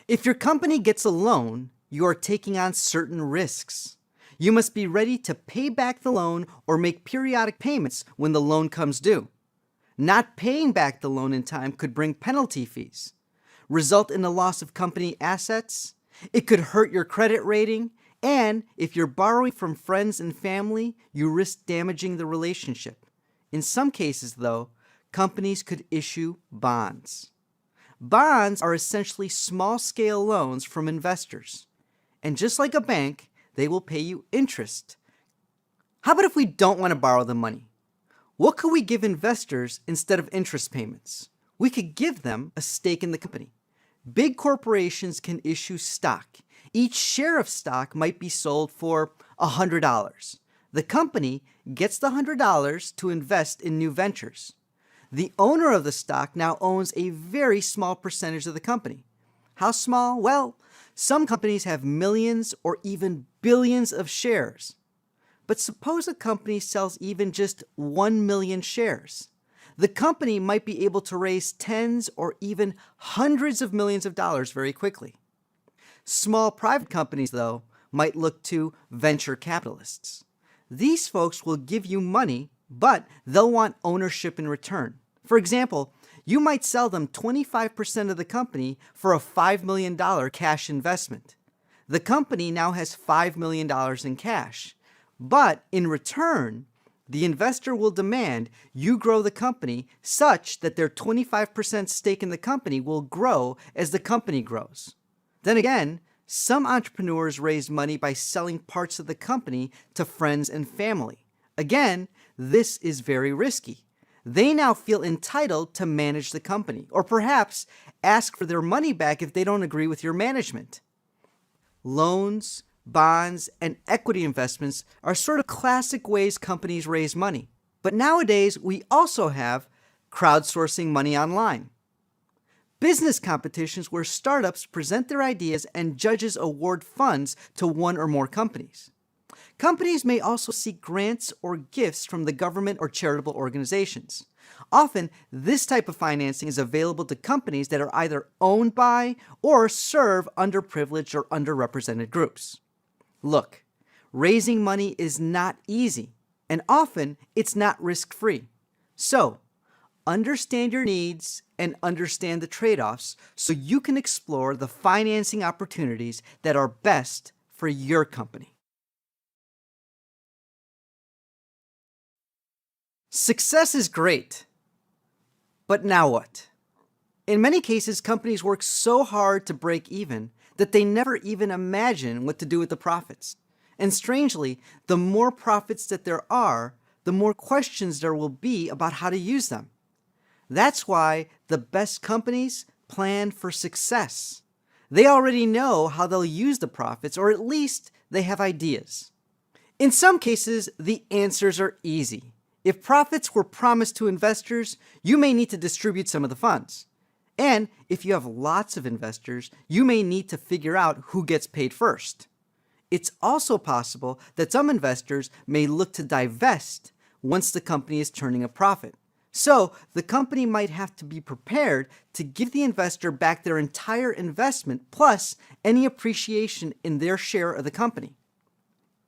If your company gets a loan, you are taking on certain risks. You must be ready to pay back the loan or make periodic payments when the loan comes due. Not paying back the loan in time could bring penalty fees, result in the loss of company assets. It could hurt your credit rating, and if you're borrowing from friends and family, you risk damaging the relationship. In some cases, though, companies could issue bonds. Bonds are essentially small-scale loans from investors. And just like a bank, they will pay you interest. How about if we don't want to borrow the money? What could we give investors instead of interest payments? We could give them a stake in the company. Big corporations can issue stock. Each share of stock might be sold for $100. The company gets the $100 to invest in new ventures. The owner of the stock now owns a very small percentage of the company. How small? Well, some companies have millions or even billions of shares. But suppose a company sells even just 1 million shares. The company might be able to raise tens or even hundreds of millions of dollars very quickly. Small private companies, though, might look to venture capitalists. These folks will give you money, but they'll want ownership in return. For example, you might sell them 25% of the company for a $5 million cash investment. The company now has $5 million in cash. But in return, the investor will demand you grow the company such that their 25% stake in the company will grow as the company grows. Then again, some entrepreneurs raise money by selling parts of the company to friends and family. Again, this is very risky. They now feel entitled to manage the company, or perhaps ask for their money back if they don't agree with your management. Loans, bonds, and equity investments are sort of classic ways companies raise money. But nowadays, we also have crowdsourcing money online. Business competitions where startups present their ideas and judges award funds to one or more companies. Companies may also seek grants or gifts from the government or charitable organizations. Often, this type of financing is available to companies that are either owned by or serve underprivileged or underrepresented groups. Look, raising money is not easy, and often it's not risk-free. So, understand your needs and understand the trade-offs so you can explore the financing opportunities that are best for your company. Success is great, but now what? In many cases, companies work so hard to break even that they never even imagine what to do with the profits. And strangely, the more profits that there are, the more questions there will be about how to use them. That's why the best companies plan for success. They already know how they'll use the profits, or at least they have ideas. In some cases, the answers are easy. If profits were promised to investors, you may need to distribute some of the funds. And if you have lots of investors, you may need to figure out who gets paid first. It's also possible that some investors may look to divest once the company is turning a profit. So the company might have to be prepared to give the investor back their entire investment plus any appreciation in their share of the company.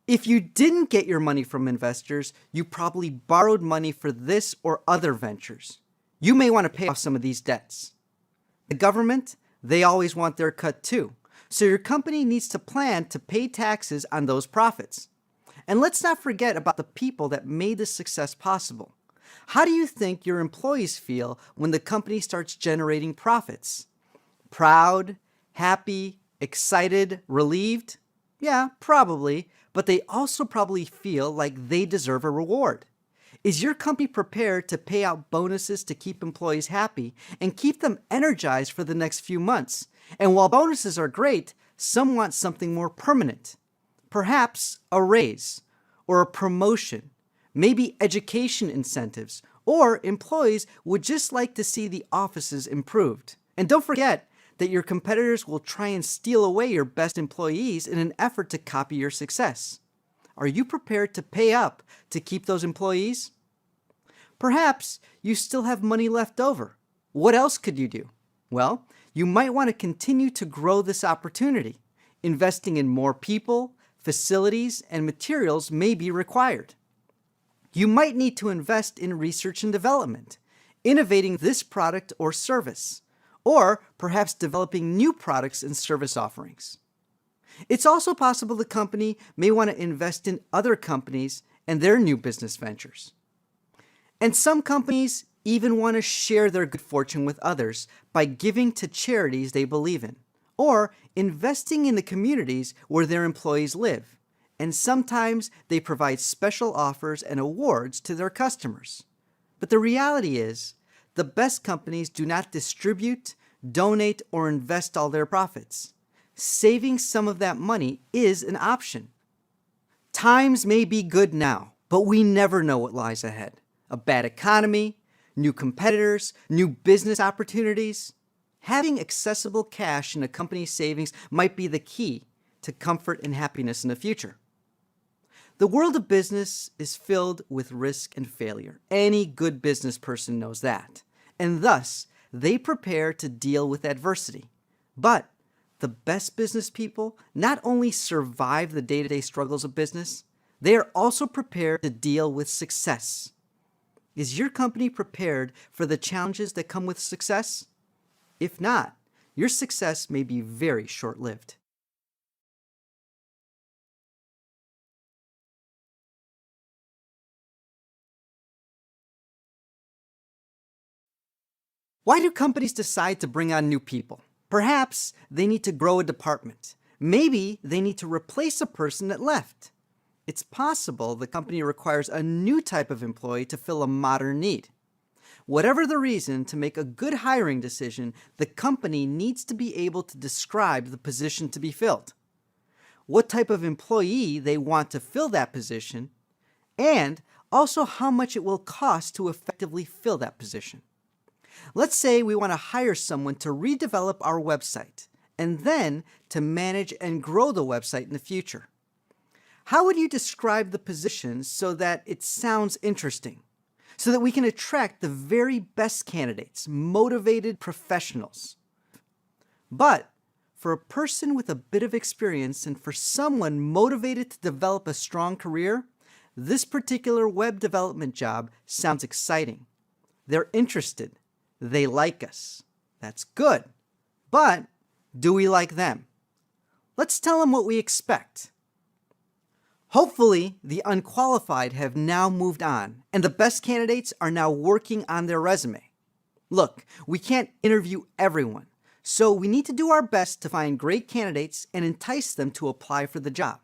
If you didn't get your money from investors, you probably borrowed money for this or other ventures. You may want to pay off some of these debts. The government, they always want their cut too. So your company needs to plan to pay taxes on those profits. And let's not forget about the people that made this success possible. How do you think your employees feel when the company starts generating profits? Proud, happy, excited, relieved? Yeah, probably, but they also probably feel like they deserve a reward. Is your company prepared to pay out bonuses to keep employees happy and keep them energized for the next few months? And while bonuses are great, some want something more permanent. Perhaps a raise or a promotion, maybe education incentives, or employees would just like to see the offices improved. And don't forget that your competitors will try and steal away your best employees in an effort to copy your success. Are you prepared to pay up to keep those employees? Perhaps you still have money left over. What else could you do? Well, you might want to continue to grow this opportunity. Investing in more people, facilities, and materials may be required. You might need to invest in research and development, innovating this product or service, or perhaps developing new products and service offerings. It's also possible the company may want to invest in other companies and their new business ventures. And some companies even want to share their good fortune with others by giving to charities they believe in, or investing in the communities where their employees live. And sometimes they provide special offers and awards to their customers. But the reality is, the best companies do not distribute, donate, or invest all their profits. Saving some of that money is an option. Times may be good now, but we never know what lies ahead. A bad economy, new competitors, new business opportunities. Having accessible cash in a company's savings might be the key to comfort and happiness in the future. The world of business is filled with risk and failure. Any good business person knows that. And thus, they prepare to deal with adversity. But the best business people not only survive the day-to-day struggles of business, they are also prepared to deal with success. Is your company prepared for the challenges that come with success? If not, your success may be very short-lived. Why do companies decide to bring on new people? Perhaps they need to grow a department. Maybe they need to replace a person that left. It's possible the company requires a new type of employee to fill a modern need. Whatever the reason, to make a good hiring decision, the company needs to be able to describe the position to be filled, what type of employee they want to fill that position, and also how much it will cost to effectively fill that position. Let's say we want to hire someone to redevelop our website and then to manage and grow the website in the future. How would you describe the position so that it sounds interesting, so that we can attract the very best candidates, motivated professionals? But for a person with a bit of experience and for someone motivated to develop a strong career, this particular web development job sounds exciting. They're interested. They like us. That's good. But do we like them? Let's tell them what we expect. Hopefully, the unqualified have now moved on, and the best candidates are now working on their resume. Look, we can't interview everyone, so we need to do our best to find great candidates and entice them to apply for the job.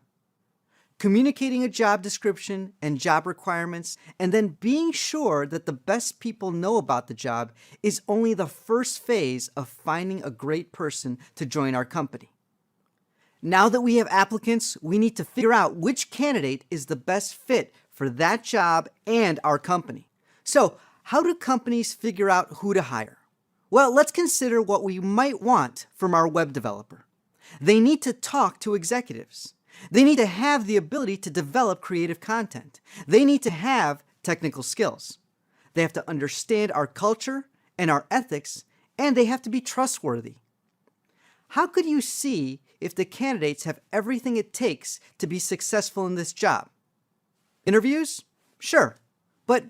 Communicating a job description and job requirements, and then being sure that the best people know about the job is only the first phase of finding a great person to join our company. Now that we have applicants, we need to figure out which candidate is the best fit for that job and our company. So, how do companies figure out who to hire? Well, let's consider what we might want from our web developer. They need to talk to executives. They need to have the ability to develop creative content. They need to have technical skills. They have to understand our culture and our ethics, and they have to be trustworthy. How could you see if the candidates have everything it takes to be successful in this job? Interviews? Sure. But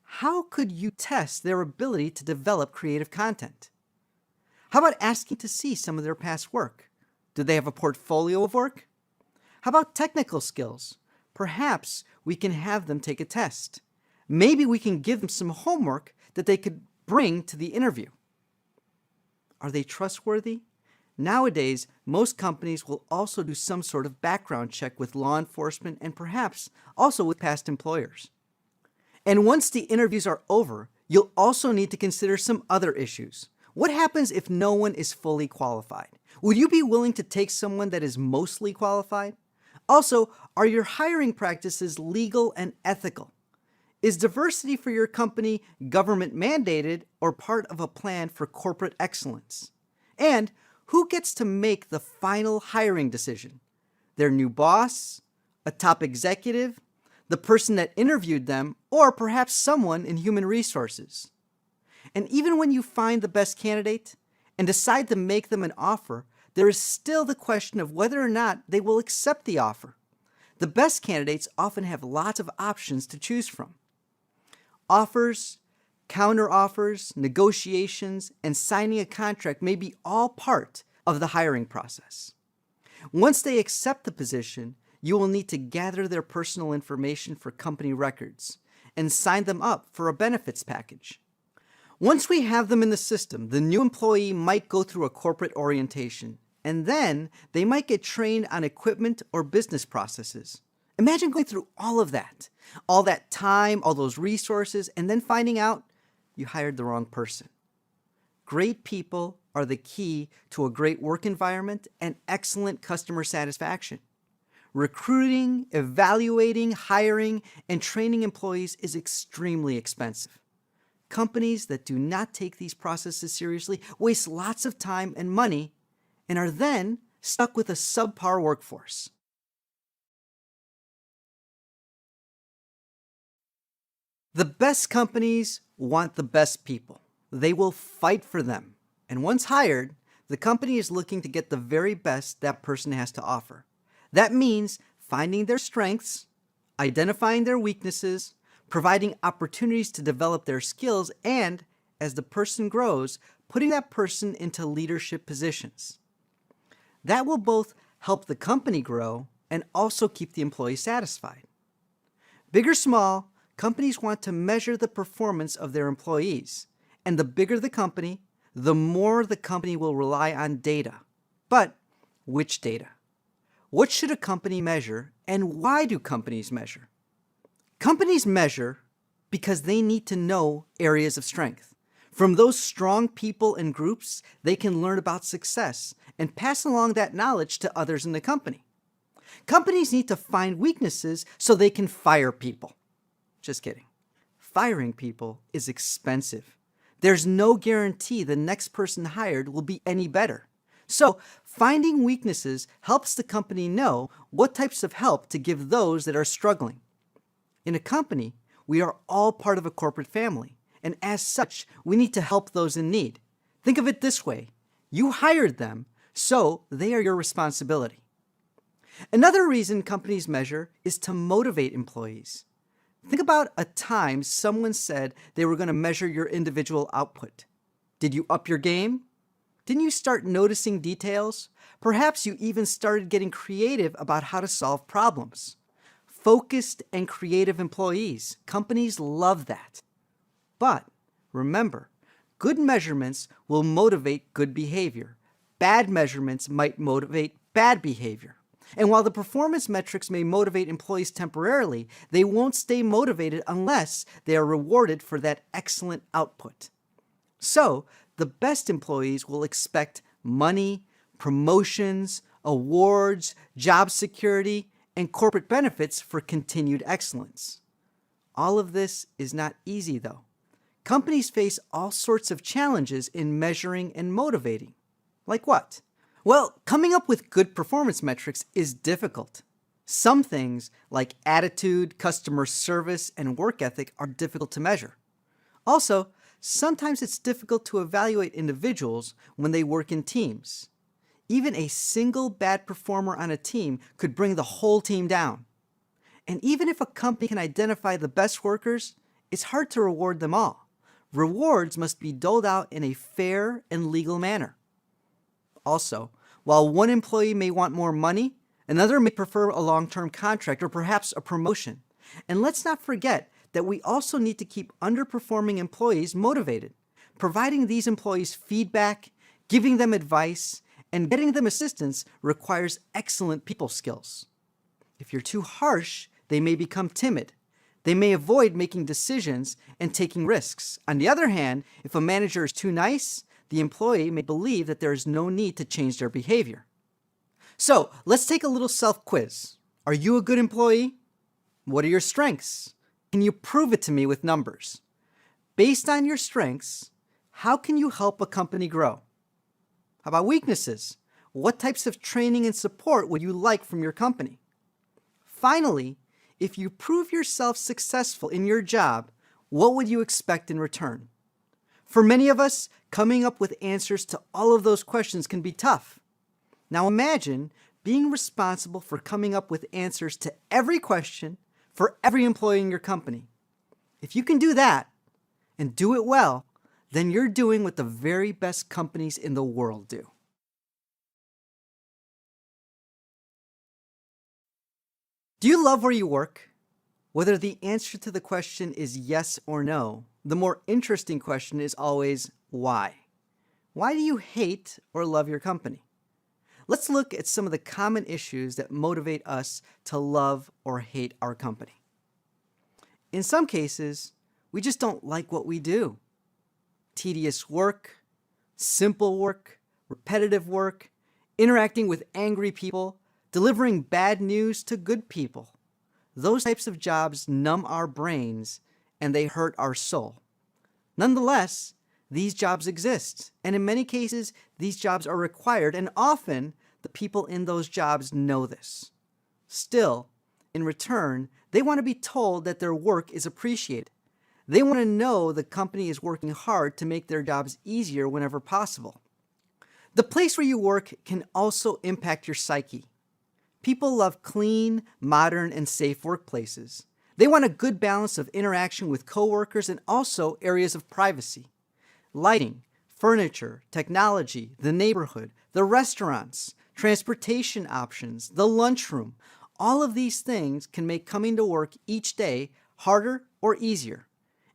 how could you test their ability to develop creative content? How about asking to see some of their past work? Do they have a portfolio of work? How about technical skills? Perhaps we can have them take a test. Maybe we can give them some homework that they could bring to the interview. Are they trustworthy? Nowadays, most companies will also do some sort of background check with law enforcement and perhaps also with past employers. And once the interviews are over, you'll also need to consider some other issues. What happens if no one is fully qualified? Would you be willing to take someone that is mostly qualified? Also, are your hiring practices legal and ethical? Is diversity for your company government mandated or part of a plan for corporate excellence? And who gets to make the final hiring decision? Their new boss, a top executive, the person that interviewed them, or perhaps someone in human resources? And even when you find the best candidate and decide to make them an offer, there is still the question of whether or not they will accept the offer. The best candidates often have lots of options to choose from. Offers, counter-offers, negotiations, and signing a contract may be all part of the hiring process. Once they accept the position, you will need to gather their personal information for company records and sign them up for a benefits package. Once we have them in the system, the new employee might go through a corporate orientation, and then they might get trained on equipment or business processes. Imagine going through all that time, all those resources, and then finding out you hired the wrong person. Great people are the key to a great work environment and excellent customer satisfaction. Recruiting, evaluating, hiring, and training employees is extremely expensive. Companies that do not take these processes seriously waste lots of time and money and are then stuck with a subpar workforce. The best companies want the best people. They will fight for them. And once hired, the company is looking to get the very best that person has to offer. That means finding their strengths, identifying their weaknesses, providing opportunities to develop their skills, and, as the person grows, putting that person into leadership positions. That will both help the company grow and also keep the employee satisfied. Big or small, companies want to measure the performance of their employees, And the bigger the company, the more the company will rely on data. But which data? What should a company measure, and why do companies measure? Companies measure because they need to know areas of strength. From those strong people and groups, they can learn about success and pass along that knowledge to others in the company. Companies need to find weaknesses so they can fire people. Just kidding. Firing people is expensive. There's no guarantee the next person hired will be any better. So, finding weaknesses helps the company know what types of help to give those that are struggling. In a company, we are all part of a corporate family, and as such, we need to help those in need. Think of it this way: you hired them, so they are your responsibility. Another reason companies measure is to motivate employees. Think about a time someone said they were going to measure your individual output. Did you up your game? Didn't you start noticing details? Perhaps you even started getting creative about how to solve problems. Focused and creative employees. Companies love that. But remember, good measurements will motivate good behavior. Bad measurements might motivate bad behavior. And while the performance metrics may motivate employees temporarily, they won't stay motivated unless they are rewarded for that excellent output. So, the best employees will expect money, promotions, awards, job security, and corporate benefits for continued excellence. All of this is not easy, though. Companies face all sorts of challenges in measuring and motivating. Like what? Well, coming up with good performance metrics is difficult. Some things, like attitude, customer service, and work ethic, are difficult to measure. Also, sometimes it's difficult to evaluate individuals when they work in teams. Even a single bad performer on a team could bring the whole team down. And even if a company can identify the best workers, it's hard to reward them all. Rewards must be doled out in a fair and legal manner. Also, while one employee may want more money, another may prefer a long-term contract or perhaps a promotion. And let's not forget that we also need to keep underperforming employees motivated. Providing these employees feedback, giving them advice, and getting them assistance requires excellent people skills. If you're too harsh, they may become timid. They may avoid making decisions and taking risks. On the other hand, if a manager is too nice, the employee may believe that there is no need to change their behavior. So, let's take a little self-quiz. Are you a good employee? What are your strengths? Can you prove it to me with numbers? Based on your strengths, how can you help a company grow? How about weaknesses? What types of training and support would you like from your company? Finally, if you prove yourself successful in your job, what would you expect in return? For many of us, coming up with answers to all of those questions can be tough. Now imagine being responsible for coming up with answers to every question for every employee in your company. If you can do that, and do it well, then you're doing what the very best companies in the world do. Do you love where you work? Whether the answer to the question is yes or no, the more interesting question is always why. Why do you hate or love your company? Let's look at some of the common issues that motivate us to love or hate our company. In some cases, we just don't like what we do. Tedious work, simple work, repetitive work, interacting with angry people, delivering bad news to good people. Those types of jobs numb our brains and they hurt our soul. Nonetheless, these jobs exist, and in many cases, these jobs are required, and often the people in those jobs know this. Still, in return, they want to be told that their work is appreciated. They want to know the company is working hard to make their jobs easier whenever possible. The place where you work can also impact your psyche. People love clean, modern, and safe workplaces. They want a good balance of interaction with coworkers and also areas of privacy. Lighting, furniture, technology, the neighborhood, the restaurants, transportation options, the lunchroom, all of these things can make coming to work each day harder or easier.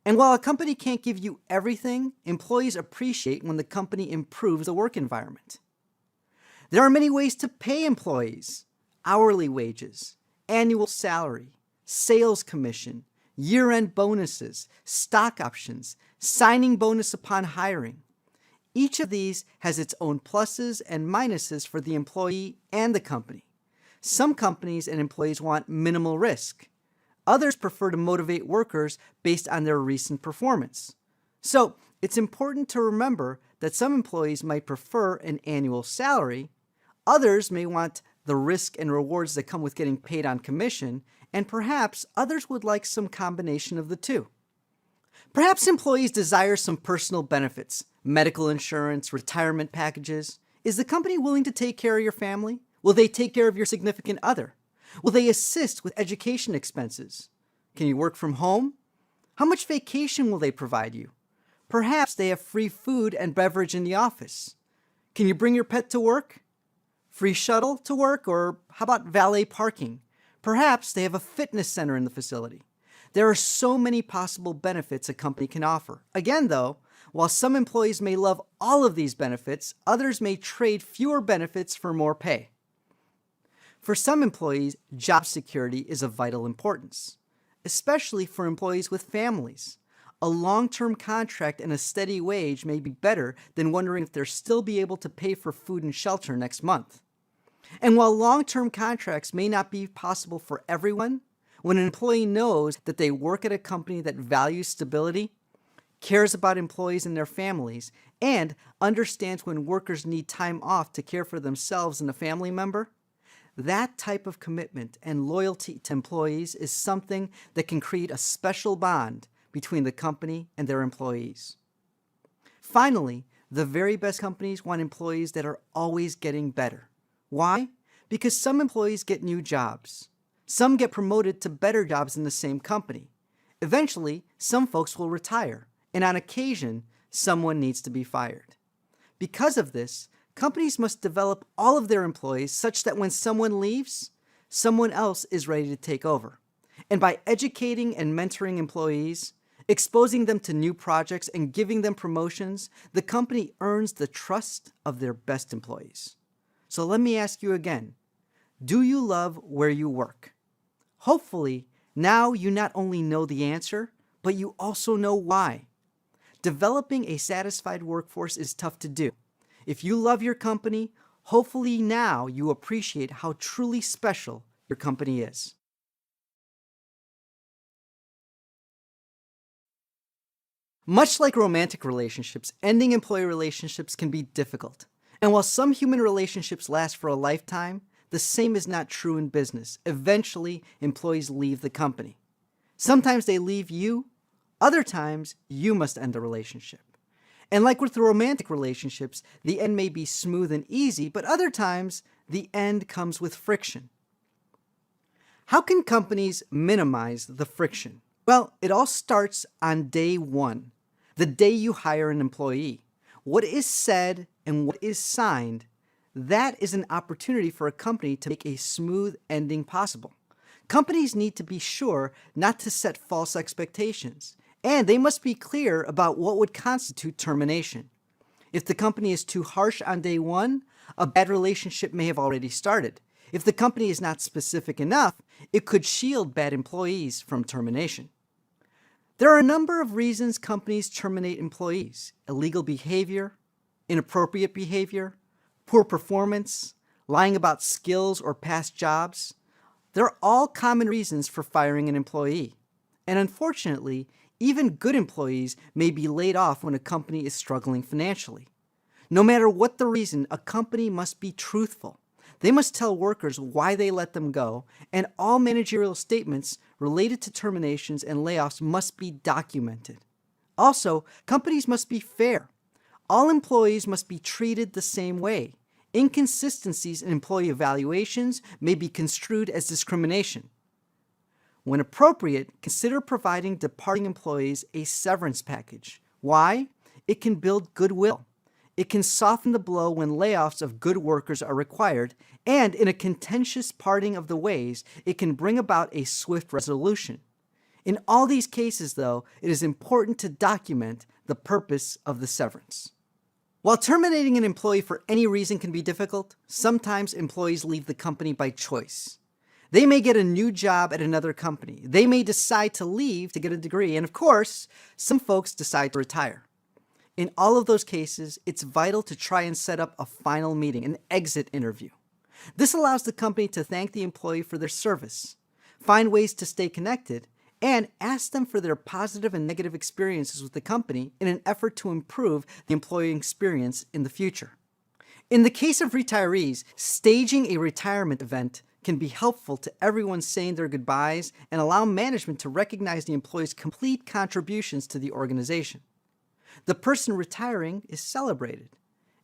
And while a company can't give you everything, employees appreciate when the company improves the work environment. There are many ways to pay employees: hourly wages, annual salary, sales commission, year-end bonuses, stock options, signing bonus upon hiring. Each of these has its own pluses and minuses for the employee and the company. Some companies and employees want minimal risk. Others prefer to motivate workers based on their recent performance. So it's important to remember that some employees might prefer an annual salary. Others may want the risk and rewards that come with getting paid on commission, and perhaps others would like some combination of the two. Perhaps employees desire some personal benefits, medical insurance, retirement packages. Is the company willing to take care of your family? Will they take care of your significant other? Will they assist with education expenses? Can you work from home? How much vacation will they provide you? Perhaps they have free food and beverage in the office. Can you bring your pet to work? Free shuttle to work, or how about valet parking? Perhaps they have a fitness center in the facility. There are so many possible benefits a company can offer. Again, though, while some employees may love all of these benefits, others may trade fewer benefits for more pay. For some employees, job security is of vital importance, especially for employees with families. A long-term contract and a steady wage may be better than wondering if they'll still be able to pay for food and shelter next month. And while long-term contracts may not be possible for everyone, when an employee knows that they work at a company that values stability, cares about employees and their families, and understands when workers need time off to care for themselves and a family member, that type of commitment and loyalty to employees is something that can create a special bond between the company and their employees. Finally, the very best companies want employees that are always getting better. Why? Because some employees get new jobs. Some get promoted to better jobs in the same company. Eventually, some folks will retire, and on occasion, someone needs to be fired. Because of this, companies must develop all of their employees such that when someone leaves, someone else is ready to take over. And by educating and mentoring employees, exposing them to new projects, and giving them promotions, the company earns the trust of their best employees. So let me ask you again, do you love where you work? Hopefully, now you not only know the answer, but you also know why. Developing a satisfied workforce is tough to do. If you love your company, hopefully now you appreciate how truly special your company is. Much like romantic relationships, ending employee relationships can be difficult. And while some human relationships last for a lifetime, the same is not true in business. Eventually, employees leave the company. Sometimes they leave you, other times you must end the relationship. And like with the romantic relationships, the end may be smooth and easy, but other times the end comes with friction. How can companies minimize the friction? Well, it all starts on day one, the day you hire an employee. What is said and what is signed, that is an opportunity for a company to make a smooth ending possible. Companies need to be sure not to set false expectations, and they must be clear about what would constitute termination. If the company is too harsh on day one, a bad relationship may have already started. If the company is not specific enough, it could shield bad employees from termination. There are a number of reasons companies terminate employees: illegal behavior, inappropriate behavior, poor performance, lying about skills or past jobs. They're all common reasons for firing an employee. And unfortunately, even good employees may be laid off when a company is struggling financially. No matter what the reason, a company must be truthful. They must tell workers why they let them go, and all managerial statements related to terminations and layoffs must be documented. Also, companies must be fair. All employees must be treated the same way. Inconsistencies in employee evaluations may be construed as discrimination. When appropriate, consider providing departing employees a severance package. Why? It can build goodwill. It can soften the blow when layoffs of good workers are required, and in a contentious parting of the ways, it can bring about a swift resolution. In all these cases, though, it is important to document the purpose of the severance. While terminating an employee for any reason can be difficult, sometimes employees leave the company by choice. They may get a new job at another company. They may decide to leave to get a degree, and of course, some folks decide to retire. In all of those cases, it's vital to try and set up a final meeting, an exit interview. This allows the company to thank the employee for their service, find ways to stay connected, and ask them for their positive and negative experiences with the company in an effort to improve the employee experience in the future. In the case of retirees, staging a retirement event can be helpful to everyone saying their goodbyes and allow management to recognize the employee's complete contributions to the organization. The person retiring is celebrated,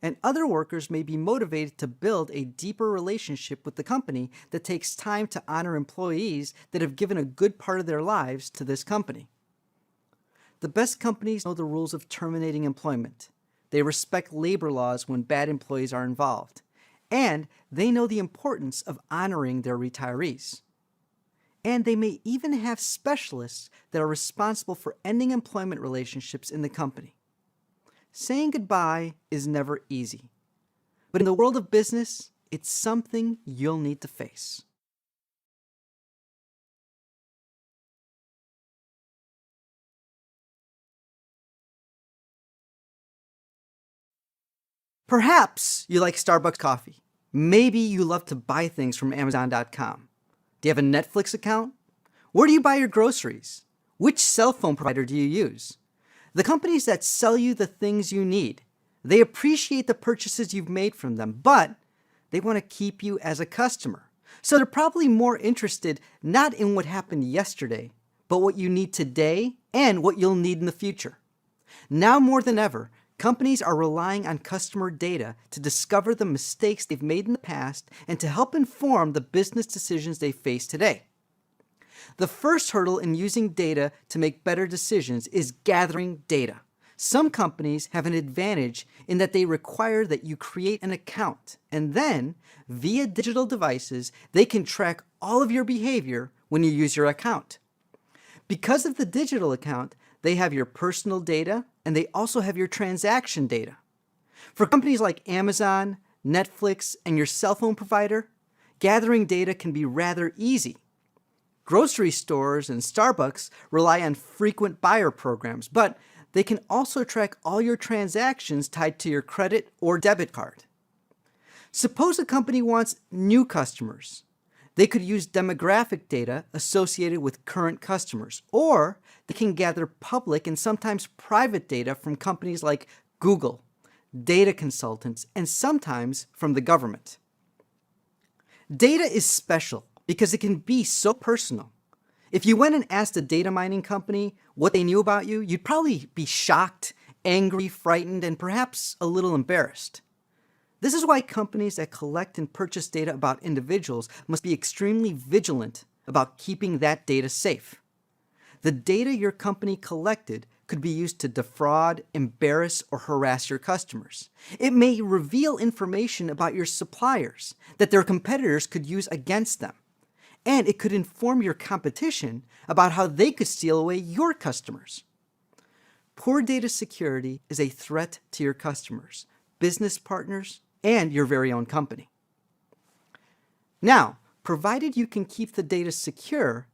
and other workers may be motivated to build a deeper relationship with the company that takes time to honor employees that have given a good part of their lives to this company. The best companies know the rules of terminating employment. They respect labor laws when bad employees are involved, and they know the importance of honoring their retirees. And they may even have specialists that are responsible for ending employment relationships in the company. Saying goodbye is never easy, but in the world of business, it's something you'll need to face. Perhaps you like Starbucks coffee. Maybe you love to buy things from Amazon.com. Do you have a Netflix account? Where do you buy your groceries? Which cell phone provider do you use? The companies that sell you the things you need, they appreciate the purchases you've made from them, but they want to keep you as a customer. So they're probably more interested not in what happened yesterday, but what you need today and what you'll need in the future. Now more than ever, companies are relying on customer data to discover the mistakes they've made in the past and to help inform the business decisions they face today. The first hurdle in using data to make better decisions is gathering data. Some companies have an advantage in that they require that you create an account, and then, via digital devices, they can track all of your behavior when you use your account. Because of the digital account, they have your personal data, and they also have your transaction data. For companies like Amazon, Netflix, and your cell phone provider, gathering data can be rather easy. Grocery stores and Starbucks rely on frequent buyer programs, but they can also track all your transactions tied to your credit or debit card. Suppose a company wants new customers. They could use demographic data associated with current customers, or they can gather public and sometimes private data from companies like Google, data consultants, and sometimes from the government. Data is special because it can be so personal. If you went and asked a data mining company what they knew about you, you'd probably be shocked, angry, frightened, and perhaps a little embarrassed. This is why companies that collect and purchase data about individuals must be extremely vigilant about keeping that data safe. The data your company collected could be used to defraud, embarrass, or harass your customers. It may reveal information about your suppliers that their competitors could use against them. And it could inform your competition about how they could steal away your customers. Poor data security is a threat to your customers, business partners, and your very own company. Now, provided you can keep the data secure,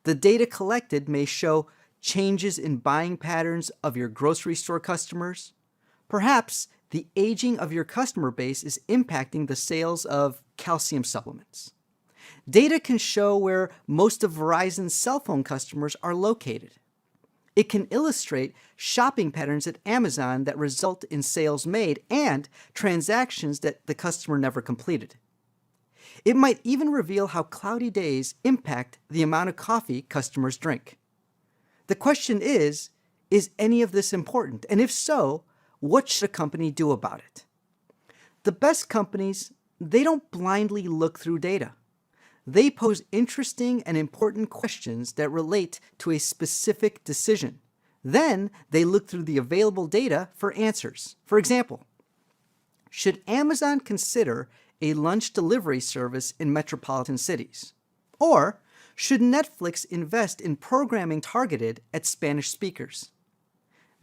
the data collected may show changes in buying patterns of your grocery store customers. Perhaps the aging of your customer base is impacting the sales of calcium supplements. Data can show where most of Verizon's cell phone customers are located. It can illustrate shopping patterns at Amazon that result in sales made and transactions that the customer never completed. It might even reveal how cloudy days impact the amount of coffee customers drink. The question is any of this important? And if so, what should a company do about it? The best companies, they don't blindly look through data. They pose interesting and important questions that relate to a specific decision. Then they look through the available data for answers. For example, should Amazon consider a lunch delivery service in metropolitan cities? Or Should Netflix invest in programming targeted at Spanish speakers?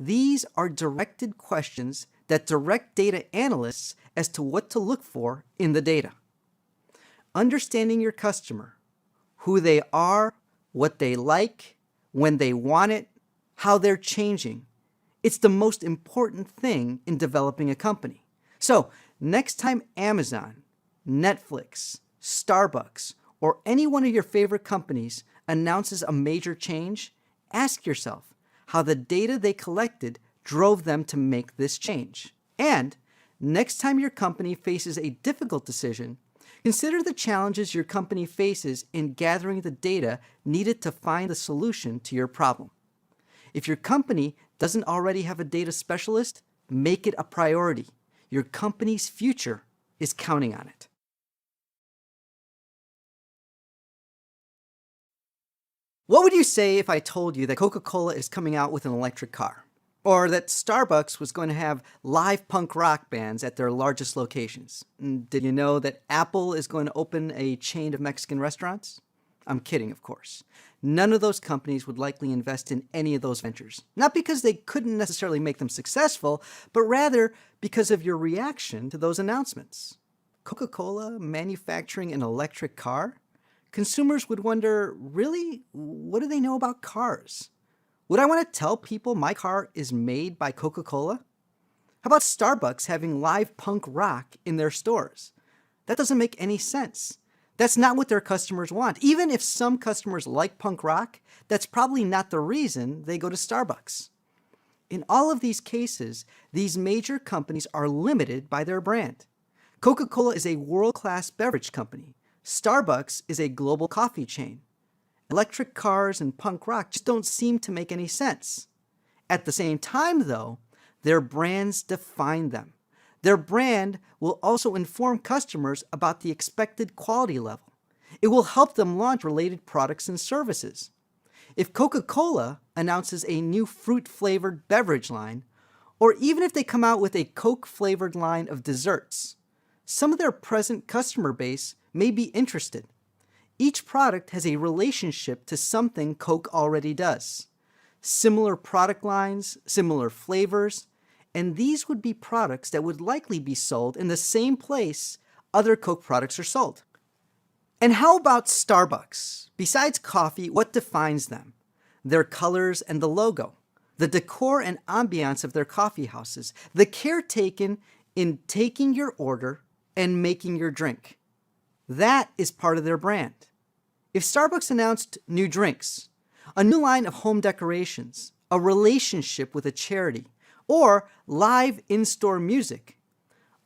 These are directed questions that direct data analysts as to what to look for in the data. Understanding your customer, who they are, what they like, when they want it, how they're changing. It's the most important thing in developing a company. So, next time Amazon, Netflix, Starbucks, or any one of your favorite companies announces a major change, ask yourself how the data they collected drove them to make this change. And next time your company faces a difficult decision, consider the challenges your company faces in gathering the data needed to find the solution to your problem. If your company doesn't already have a data specialist, make it a priority. Your company's future is counting on it. What would you say if I told you that Coca-Cola is coming out with an electric car? Or that Starbucks was going to have live punk rock bands at their largest locations? Did you know that Apple is going to open a chain of Mexican restaurants? I'm kidding, of course. None of those companies would likely invest in any of those ventures. Not because they couldn't necessarily make them successful, but rather because of your reaction to those announcements. Coca-Cola manufacturing an electric car? Consumers would wonder, really? What do they know about cars? Would I want to tell people my car is made by Coca-Cola? How about Starbucks having live punk rock in their stores? That doesn't make any sense. That's not what their customers want. Even if some customers like punk rock, that's probably not the reason they go to Starbucks. In all of these cases, these major companies are limited by their brand. Coca-Cola is a world-class beverage company. Starbucks is a global coffee chain. Electric cars and punk rock just don't seem to make any sense. At the same time, though, their brands define them. Their brand will also inform customers about the expected quality level. It will help them launch related products and services. If Coca-Cola announces a new fruit-flavored beverage line, or even if they come out with a Coke-flavored line of desserts, some of their present customer base may be interested. Each product has a relationship to something Coke already does. Similar product lines, similar flavors, and these would be products that would likely be sold in the same place other Coke products are sold. And how about Starbucks? Besides coffee, what defines them? Their colors and the logo, the decor and ambiance of their coffee houses, the care taken in taking your order and making your drink. That is part of their brand. If Starbucks announced new drinks, a new line of home decorations, a relationship with a charity, or live in-store music,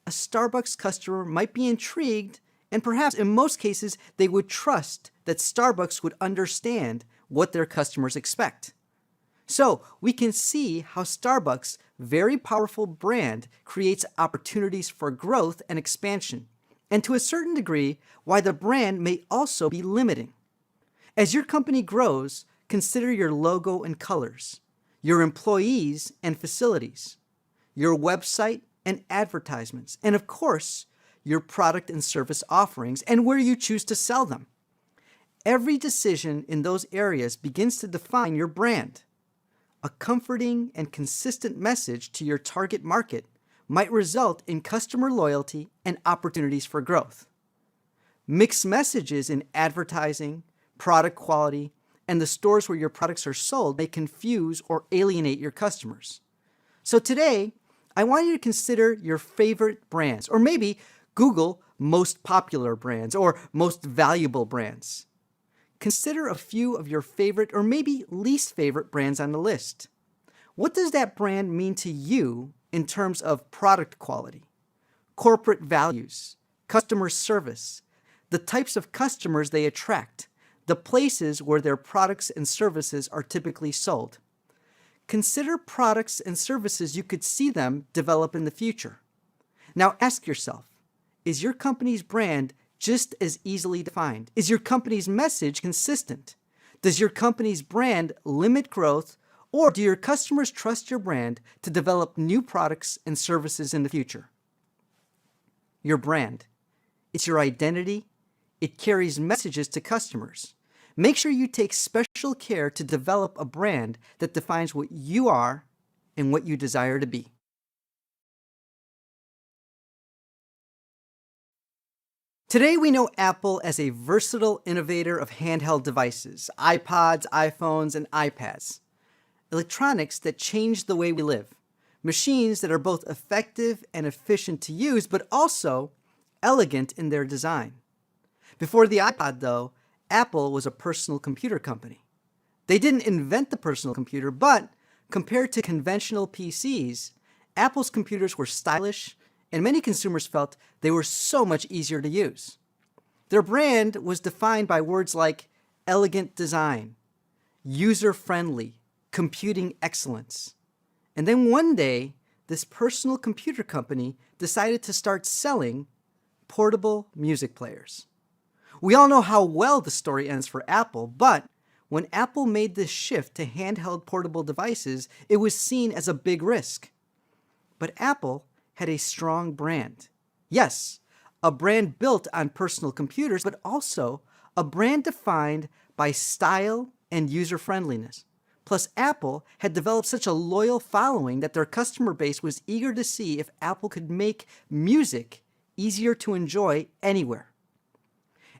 a Starbucks customer might be intrigued, and perhaps in most cases they would trust that Starbucks would understand what their customers expect. So we can see how Starbucks' very powerful brand creates opportunities for growth and expansion, and to a certain degree, why the brand may also be limiting. As your company grows, consider your logo and colors, your employees and facilities, your website and advertisements, and of course, your product and service offerings and where you choose to sell them. Every decision in those areas begins to define your brand. A comforting and consistent message to your target market might result in customer loyalty and opportunities for growth. Mixed messages in advertising, product quality, and the stores where your products are sold may confuse or alienate your customers. So today, I want you to consider your favorite brands, or maybe Google most popular brands or most valuable brands. Consider a few of your favorite or maybe least favorite brands on the list. What does that brand mean to you in terms of product quality, corporate values, customer service, the types of customers they attract, the places where their products and services are typically sold? Consider products and services you could see them develop in the future. Now ask yourself, is your company's brand just as easily defined? Is your company's message consistent? Does your company's brand limit growth, or do your customers trust your brand to develop new products and services in the future? Your brand. It's your identity. It carries messages to customers. Make sure you take special care to develop a brand that defines what you are and what you desire to be. Today, we know Apple as a versatile innovator of handheld devices, iPods, iPhones, and iPads. Electronics that change the way we live. Machines that are both effective and efficient to use, but also elegant in their design. Before the iPod, though, Apple was a personal computer company. They didn't invent the personal computer, but compared to conventional PCs, Apple's computers were stylish, and many consumers felt they were so much easier to use. Their brand was defined by words like elegant design, user-friendly, computing excellence. And then one day, this personal computer company decided to start selling portable music players. We all know how well the story ends for Apple, but when Apple made this shift to handheld portable devices, it was seen as a big risk. But Apple had a strong brand. Yes, a brand built on personal computers, but also a brand defined by style and user-friendliness. Plus, Apple had developed such a loyal following that their customer base was eager to see if Apple could make music easier to enjoy anywhere.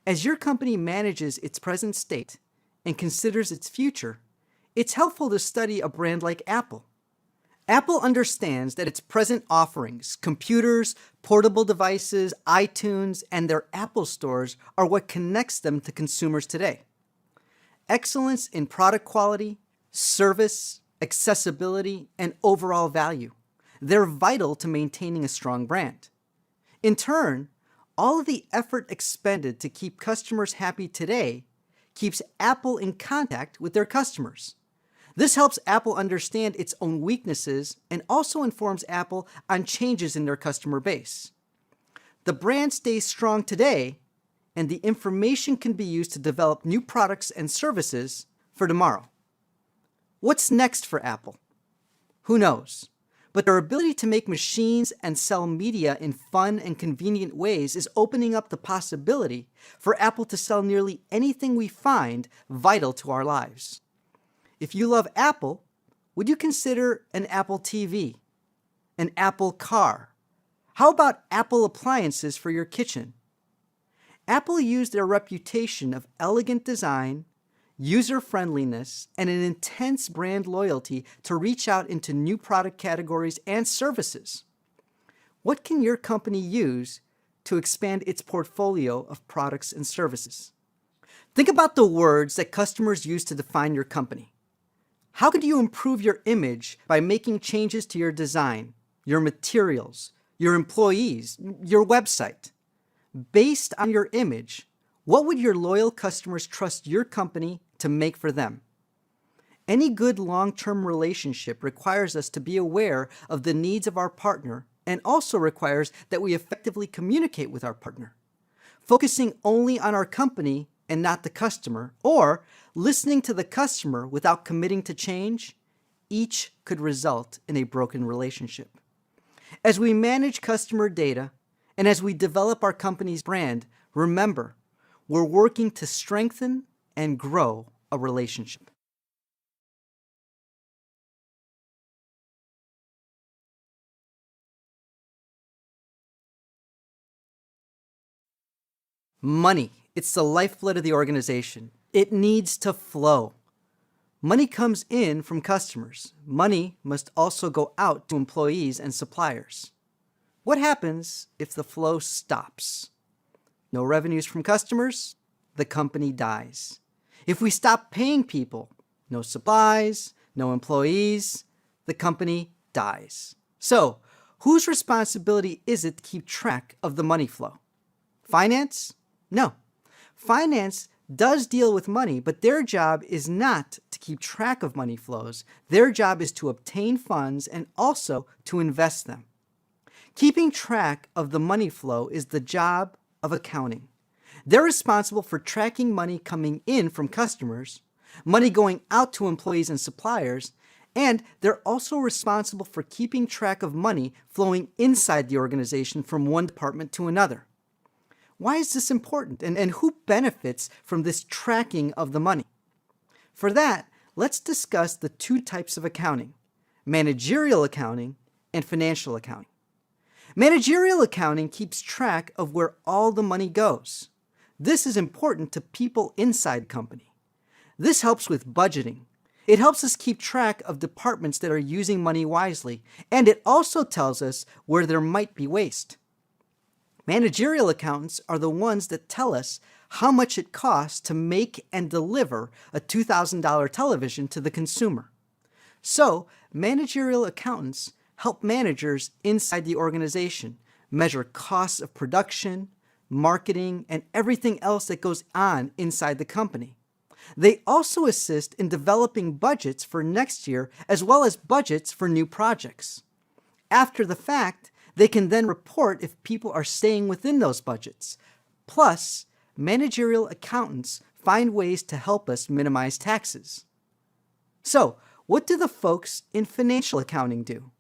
As your company manages its present state and considers its future, it's helpful to study a brand like Apple. Apple understands that its present offerings, computers, portable devices, iTunes, and their Apple stores are what connects them to consumers today. Excellence in product quality, service, accessibility, and overall value. They're vital to maintaining a strong brand. In turn, all of the effort expended to keep customers happy today keeps Apple in contact with their customers. This helps Apple understand its own weaknesses and also informs Apple on changes in their customer base. The brand stays strong today, and the information can be used to develop new products and services for tomorrow. What's next for Apple? Who knows? But their ability to make machines and sell media in fun and convenient ways is opening up the possibility for Apple to sell nearly anything we find vital to our lives. If you love Apple, would you consider an Apple TV, an Apple car? How about Apple appliances for your kitchen? Apple used their reputation of elegant design, user-friendliness, and an intense brand loyalty to reach out into new product categories and services. What can your company use to expand its portfolio of products and services? Think about the words that customers use to define your company. How could you improve your image by making changes to your design, your materials, your employees, your website? Based on your image, what would your loyal customers trust your company to make for them? Any good long-term relationship requires us to be aware of the needs of our partner and also requires that we effectively communicate with our partner. Focusing only on our company and not the customer, or listening to the customer without committing to change, each could result in a broken relationship. As we manage customer data and as we develop our company's brand, remember, we're working to strengthen and grow a relationship. Money. It's the lifeblood of the organization. It needs to flow. Money comes in from customers. Money must also go out to employees and suppliers. What happens if the flow stops? No revenues from customers, the company dies. If we stop paying people, no supplies, no employees, the company dies. So, whose responsibility is it to keep track of the money flow? Finance? No. Finance does deal with money, but their job is not to keep track of money flows. Their job is to obtain funds and also to invest them. Keeping track of the money flow is the job of accounting. They're responsible for tracking money coming in from customers, money going out to employees and suppliers, and they're also responsible for keeping track of money flowing inside the organization from one department to another. Why is this important, and who benefits from this tracking of the money? For that, let's discuss the two types of accounting: managerial accounting and financial accounting. Managerial accounting keeps track of where all the money goes. This is important to people inside the company. This helps with budgeting. It helps us keep track of departments that are using money wisely, and it also tells us where there might be waste. Managerial accountants are the ones that tell us how much it costs to make and deliver a $2,000 television to the consumer. So, managerial accountants help managers inside the organization measure costs of production, marketing, and everything else that goes on inside the company. They also assist in developing budgets for next year as well as budgets for new projects. After the fact, they can then report if people are staying within those budgets. Plus, managerial accountants find ways to help us minimize taxes. So, what do the folks in financial accounting do?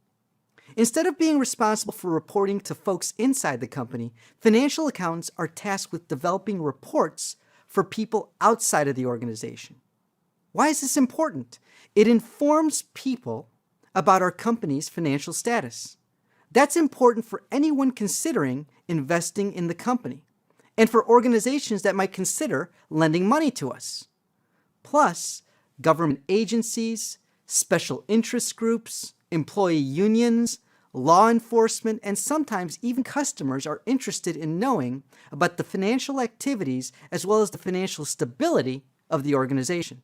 Instead of being responsible for reporting to folks inside the company, financial accountants are tasked with developing reports for people outside of the organization. Why is this important? It informs people about our company's financial status. That's important for anyone considering investing in the company, and for organizations that might consider lending money to us. Plus, government agencies, special interest groups, employee unions, law enforcement, and sometimes even customers are interested in knowing about the financial activities as well as the financial stability of the organization.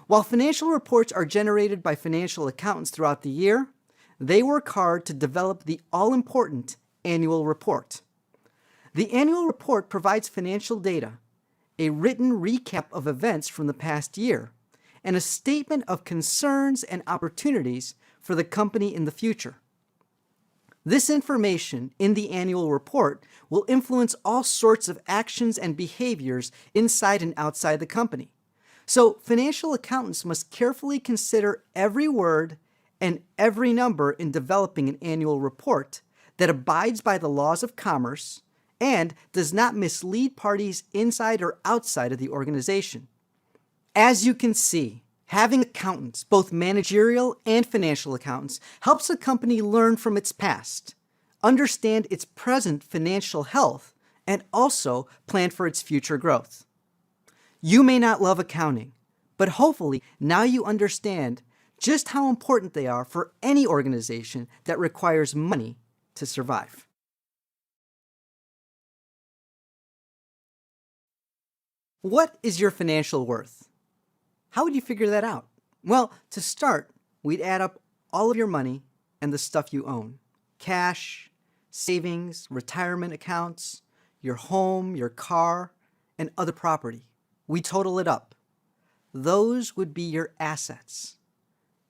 While financial reports are generated by financial accountants throughout the year, they work hard to develop the all-important annual report. The annual report provides financial data, a written recap of events from the past year, and a statement of concerns and opportunities for the company in the future. This information in the annual report will influence all sorts of actions and behaviors inside and outside the company. So, financial accountants must carefully consider every word and every number in developing an annual report that abides by the laws of commerce and does not mislead parties inside or outside of the organization. As you can see, having accountants, both managerial and financial accountants, helps a company learn from its past, understand its present financial health, and also plan for its future growth. You may not love accounting, but hopefully now you understand just how important they are for any organization that requires money to survive. What is your financial worth? How would you figure that out? Well, to start, we'd add up all of your money and the stuff you own: cash, savings, retirement accounts, your home, your car, and other property. We total it up. Those would be your assets.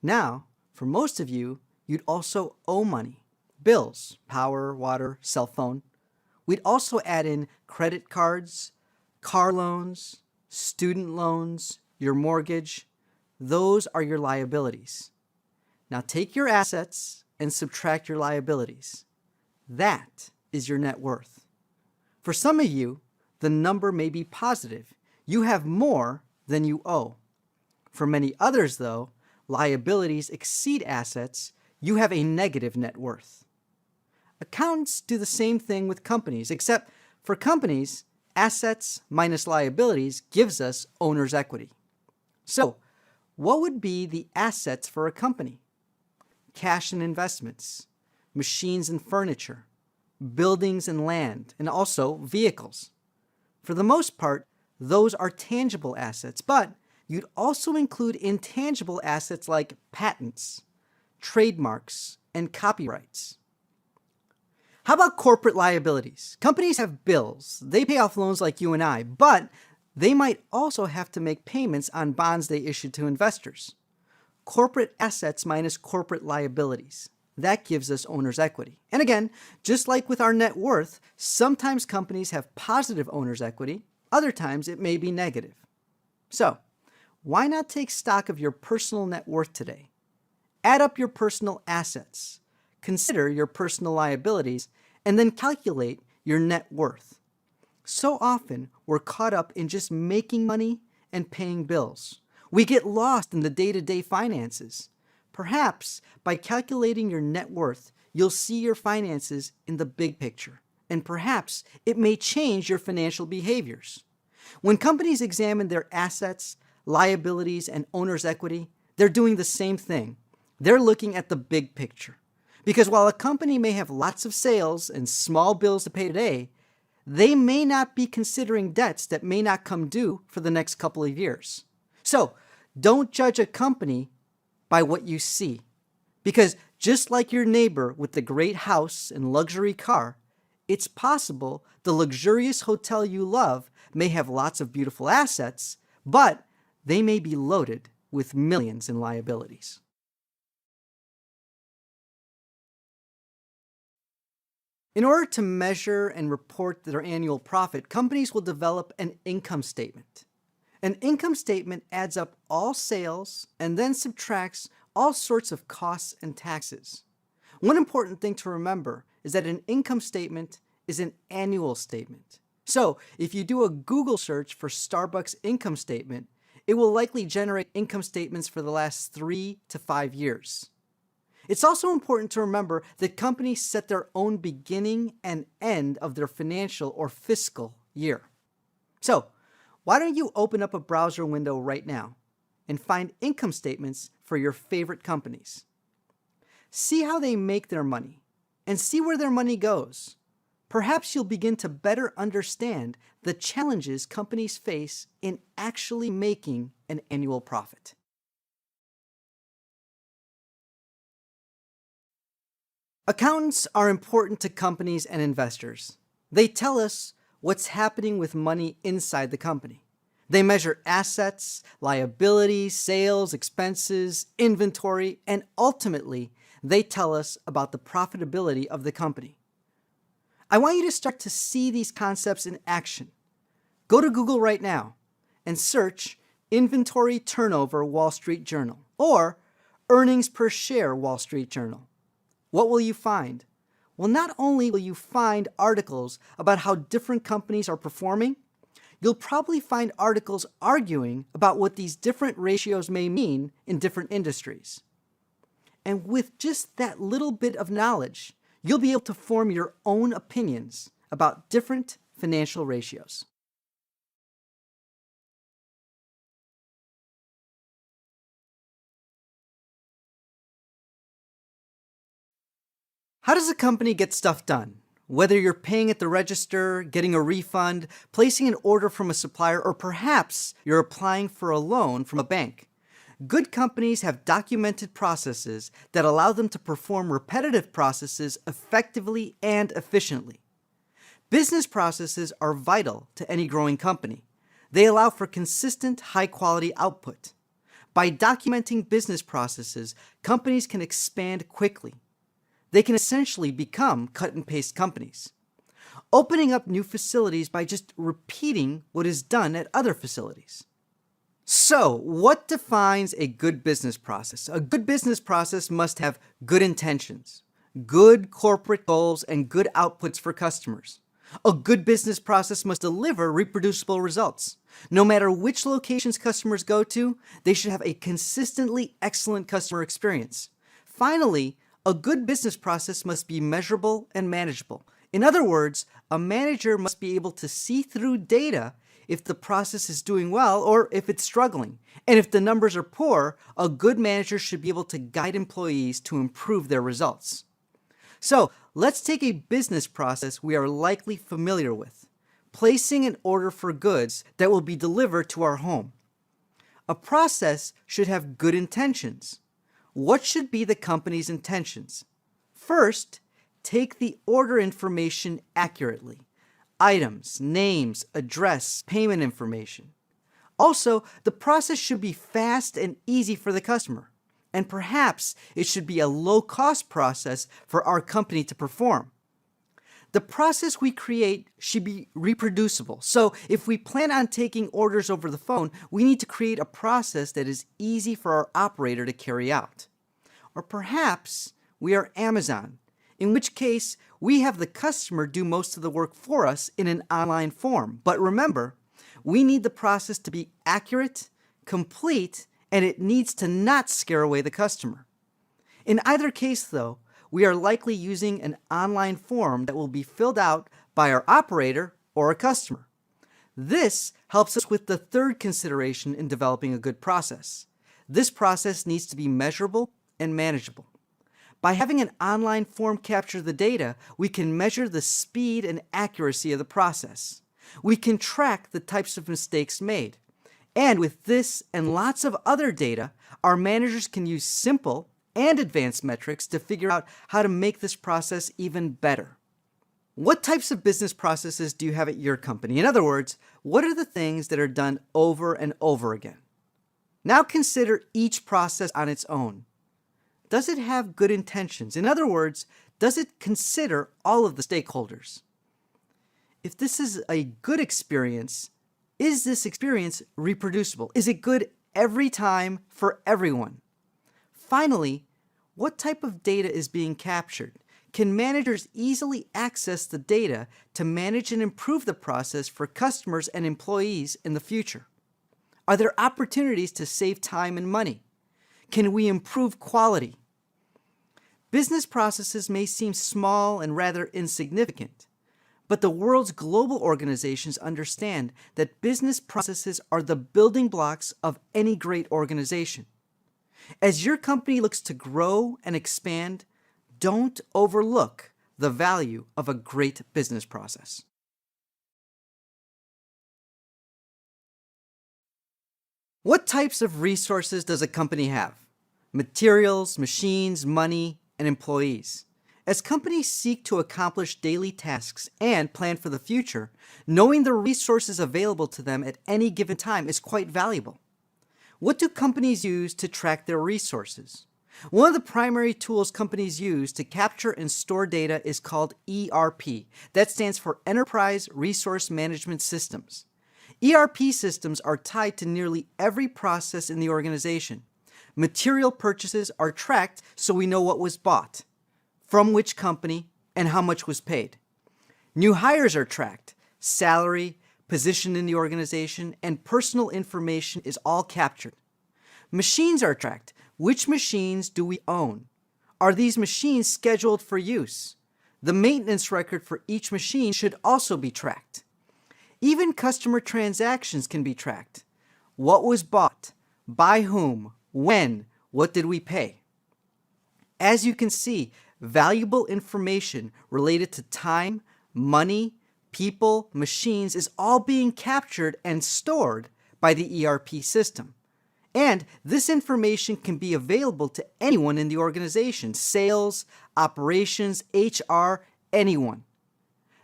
Now, for most of you, you'd also owe money: bills, power, water, cell phone. We'd also add in credit cards, car loans, student loans, your mortgage. Those are your liabilities. Now take your assets and subtract your liabilities. That is your net worth. For some of you, the number may be positive. You have more than you owe. For many others, though, liabilities exceed assets. You have a negative net worth. Accountants do the same thing with companies, except for companies, assets minus liabilities gives us owner's equity. So, what would be the assets for a company? Cash and investments, machines and furniture, buildings and land, and also vehicles. For the most part, those are tangible assets, but you'd also include intangible assets like patents, trademarks, and copyrights. How about corporate liabilities? Companies have bills. They pay off loans like you and I, but they might also have to make payments on bonds they issue to investors. Corporate assets minus corporate liabilities. That gives us owner's equity. And again, just like with our net worth, sometimes companies have positive owner's equity, other times it may be negative. So, why not take stock of your personal net worth today? Add up your personal assets, consider your personal liabilities, and then calculate your net worth. So often, we're caught up in just making money and paying bills. We get lost in the day-to-day finances. Perhaps by calculating your net worth, you'll see your finances in the big picture, and perhaps it may change your financial behaviors. When companies examine their assets, liabilities, and owner's equity, they're doing the same thing. They're looking at the big picture. Because while a company may have lots of sales and small bills to pay today, they may not be considering debts that may not come due for the next couple of years. So, don't judge a company by what you see. Because just like your neighbor with the great house and luxury car, it's possible the luxurious hotel you love may have lots of beautiful assets, but they may be loaded with millions in liabilities. In order to measure and report their annual profit, companies will develop an income statement. An income statement adds up all sales and then subtracts all sorts of costs and taxes. One important thing to remember is that an income statement is an annual statement. So, if you do a Google search for Starbucks income statement, it will likely generate income statements for the last 3 to 5 years. It's also important to remember that companies set their own beginning and end of their financial or fiscal year. So, why don't you open up a browser window right now and find income statements for your favorite companies? See how they make their money and see where their money goes. Perhaps you'll begin to better understand the challenges companies face in actually making an annual profit. Accountants are important to companies and investors. They tell us what's happening with money inside the company. They measure assets, liabilities, sales, expenses, inventory, and ultimately, they tell us about the profitability of the company. I want you to start to see these concepts in action. Go to Google right now and search Inventory Turnover Wall Street Journal or Earnings Per Share Wall Street Journal. What will you find? Well, not only will you find articles about how different companies are performing, you'll probably find articles arguing about what these different ratios may mean in different industries. And with just that little bit of knowledge, you'll be able to form your own opinions about different financial ratios. How does a company get stuff done? Whether you're paying at the register, getting a refund, placing an order from a supplier, or perhaps you're applying for a loan from a bank. Good companies have documented processes that allow them to perform repetitive processes effectively and efficiently. Business processes are vital to any growing company. They allow for consistent, high-quality output. By documenting business processes, companies can expand quickly. They can essentially become cut-and-paste companies, opening up new facilities by just repeating what is done at other facilities. So, what defines a good business process? A good business process must have good intentions, good corporate goals, and good outputs for customers. A good business process must deliver reproducible results. No matter which locations customers go to, they should have a consistently excellent customer experience. Finally, a good business process must be measurable and manageable. In other words, a manager must be able to see through data if the process is doing well or if it's struggling. And if the numbers are poor, a good manager should be able to guide employees to improve their results. So let's take a business process we are likely familiar with, placing an order for goods that will be delivered to our home. A process should have good intentions. What should be the company's intentions? First, take the order information accurately. Items, names, address, payment information. Also, the process should be fast and easy for the customer. And perhaps it should be a low-cost process for our company to perform. The process we create should be reproducible. So if we plan on taking orders over the phone, we need to create a process that is easy for our operator to carry out. Or perhaps we are Amazon, in which case we have the customer do most of the work for us in an online form. But remember, we need the process to be accurate, complete, and it needs to not scare away the customer. In either case, though, we are likely using an online form that will be filled out by our operator or a customer. This helps us with the third consideration in developing a good process. This process needs to be measurable and manageable. By having an online form capture the data, we can measure the speed and accuracy of the process. We can track the types of mistakes made. And with this and lots of other data, our managers can use simple and advanced metrics to figure out how to make this process even better. What types of business processes do you have at your company? In other words, what are the things that are done over and over again? Now consider each process on its own. Does it have good intentions? In other words, does it consider all of the stakeholders? If this is a good experience, is this experience reproducible? Is it good every time for everyone? Finally, what type of data is being captured? Can managers easily access the data to manage and improve the process for customers and employees in the future? Are there opportunities to save time and money? Can we improve quality? Business processes may seem small and rather insignificant, but the world's global organizations understand that business processes are the building blocks of any great organization. As your company looks to grow and expand, don't overlook the value of a great business process. What types of resources does a company have? Materials, machines, money, and employees. As companies seek to accomplish daily tasks and plan for the future, knowing the resources available to them at any given time is quite valuable. What do companies use to track their resources? One of the primary tools companies use to capture and store data is called ERP. That stands for Enterprise Resource Management Systems. ERP systems are tied to nearly every process in the organization. Material purchases are tracked so we know what was bought, from which company, and how much was paid. New hires are tracked. Salary, position in the organization, and personal information is all captured. Machines are tracked. Which machines do we own? Are these machines scheduled for use? The maintenance record for each machine should also be tracked. Even customer transactions can be tracked. What was bought? By whom? When? What did we pay? As you can see, valuable information related to time, money, people, machines is all being captured and stored by the ERP system. And this information can be available to anyone in the organization, sales, operations, HR, anyone.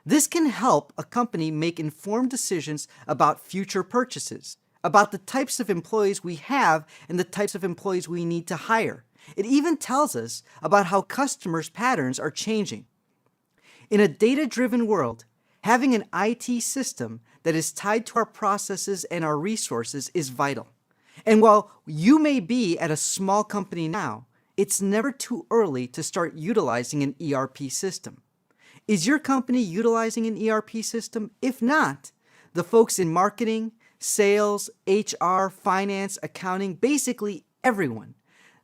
This can help a company make informed decisions about future purchases, about the types of employees we have and the types of employees we need to hire. It even tells us about how customers' patterns are changing. In a data-driven world, having an IT system that is tied to our processes and our resources is vital. And while you may be at a small company now, it's never too early to start utilizing an ERP system. Is your company utilizing an ERP system? If not, the folks in marketing, sales, HR, finance, accounting, basically everyone,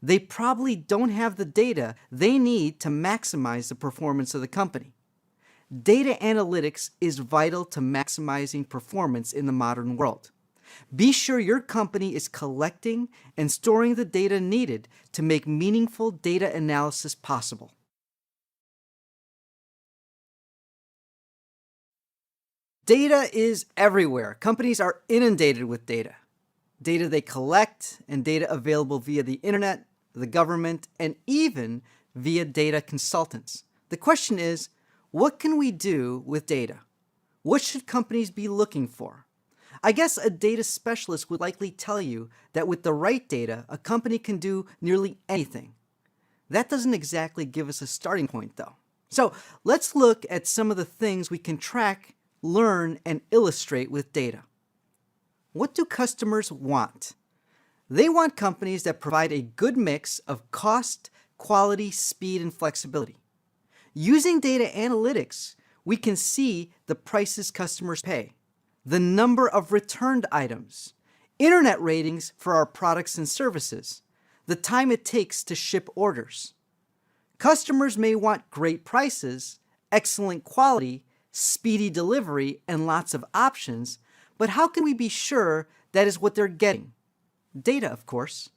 they probably don't have the data they need to maximize the performance of the company. Data analytics is vital to maximizing performance in the modern world. Be sure your company is collecting and storing the data needed to make meaningful data analysis possible. Data is everywhere. Companies are inundated with data. Data they collect and data available via the internet, the government, and even via data consultants. The question is, what can we do with data? What should companies be looking for? I guess a data specialist would likely tell you that with the right data, a company can do nearly anything. That doesn't exactly give us a starting point, though. So let's look at some of the things we can track, learn, and illustrate with data. What do customers want? They want companies that provide a good mix of cost, quality, speed, and flexibility. Using data analytics, we can see the prices customers pay, the number of returned items, internet ratings for our products and services, the time it takes to ship orders. Customers may want great prices, excellent quality, speedy delivery, and lots of options, but how can we be sure that is what they're getting? Data, of course.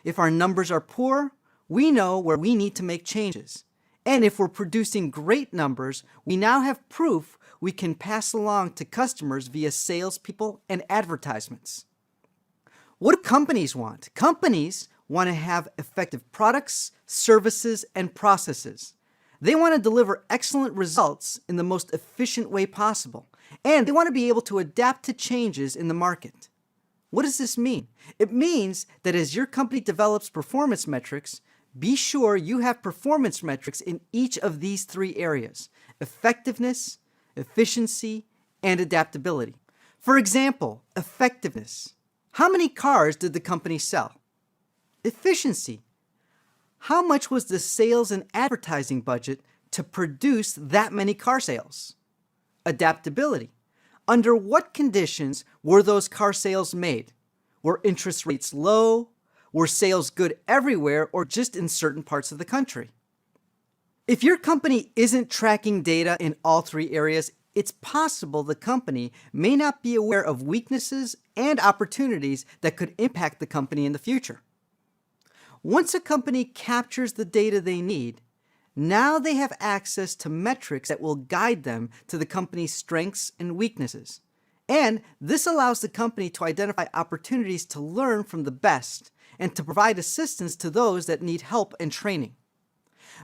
If our numbers are poor, we know where we need to make changes. And if we're producing great numbers, we now have proof we can pass along to customers via salespeople and advertisements. What do companies want? Companies want to have effective products, services, and processes. They want to deliver excellent results in the most efficient way possible, and they want to be able to adapt to changes in the market. What does this mean? It means that as your company develops performance metrics, be sure you have performance metrics in each of these three areas: effectiveness, efficiency, and adaptability. For example, effectiveness. How many cars did the company sell? Efficiency. How much was the sales and advertising budget to produce that many car sales? Adaptability. Under what conditions were those car sales made? Were interest rates low? Were sales good everywhere or just in certain parts of the country? If your company isn't tracking data in all three areas, it's possible the company may not be aware of weaknesses and opportunities that could impact the company in the future. Once a company captures the data they need, now they have access to metrics that will guide them to the company's strengths and weaknesses. And this allows the company to identify opportunities to learn from the best and to provide assistance to those that need help and training.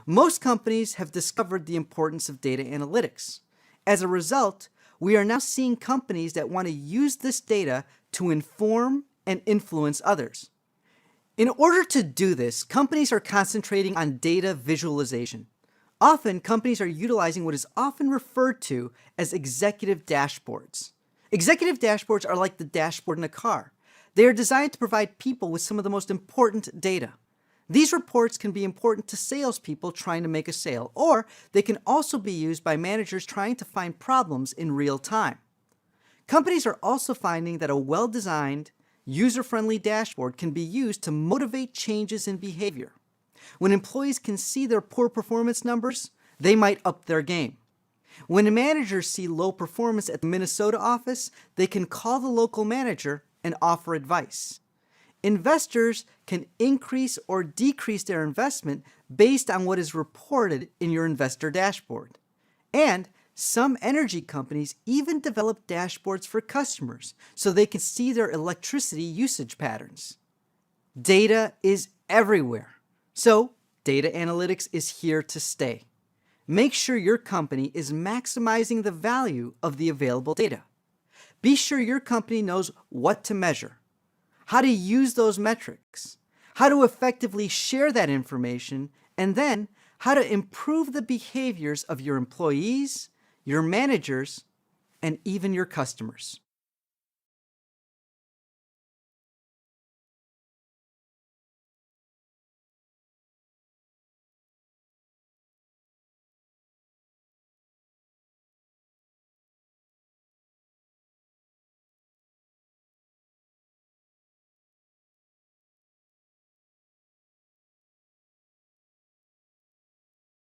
Most companies have discovered the importance of data analytics. As a result, we are now seeing companies that want to use this data to inform and influence others. In order to do this, companies are concentrating on data visualization. Often, companies are utilizing what is often referred to as executive dashboards. Executive dashboards are like the dashboard in a car. They are designed to provide people with some of the most important data. These reports can be important to salespeople trying to make a sale, or they can also be used by managers trying to find problems in real time. Companies are also finding that a well-designed, user-friendly dashboard can be used to motivate changes in behavior. When employees can see their poor performance numbers, they might up their game. When managers see low performance at the Minnesota office, they can call the local manager and offer advice. Investors can increase or decrease their investment based on what is reported in your investor dashboard. And some energy companies even develop dashboards for customers so they can see their electricity usage patterns. Data is everywhere, so data analytics is here to stay. Make sure your company is maximizing the value of the available data. Be sure your company knows what to measure, how to use those metrics, how to effectively share that information, and then how to improve the behaviors of your employees, your managers, and even your customers.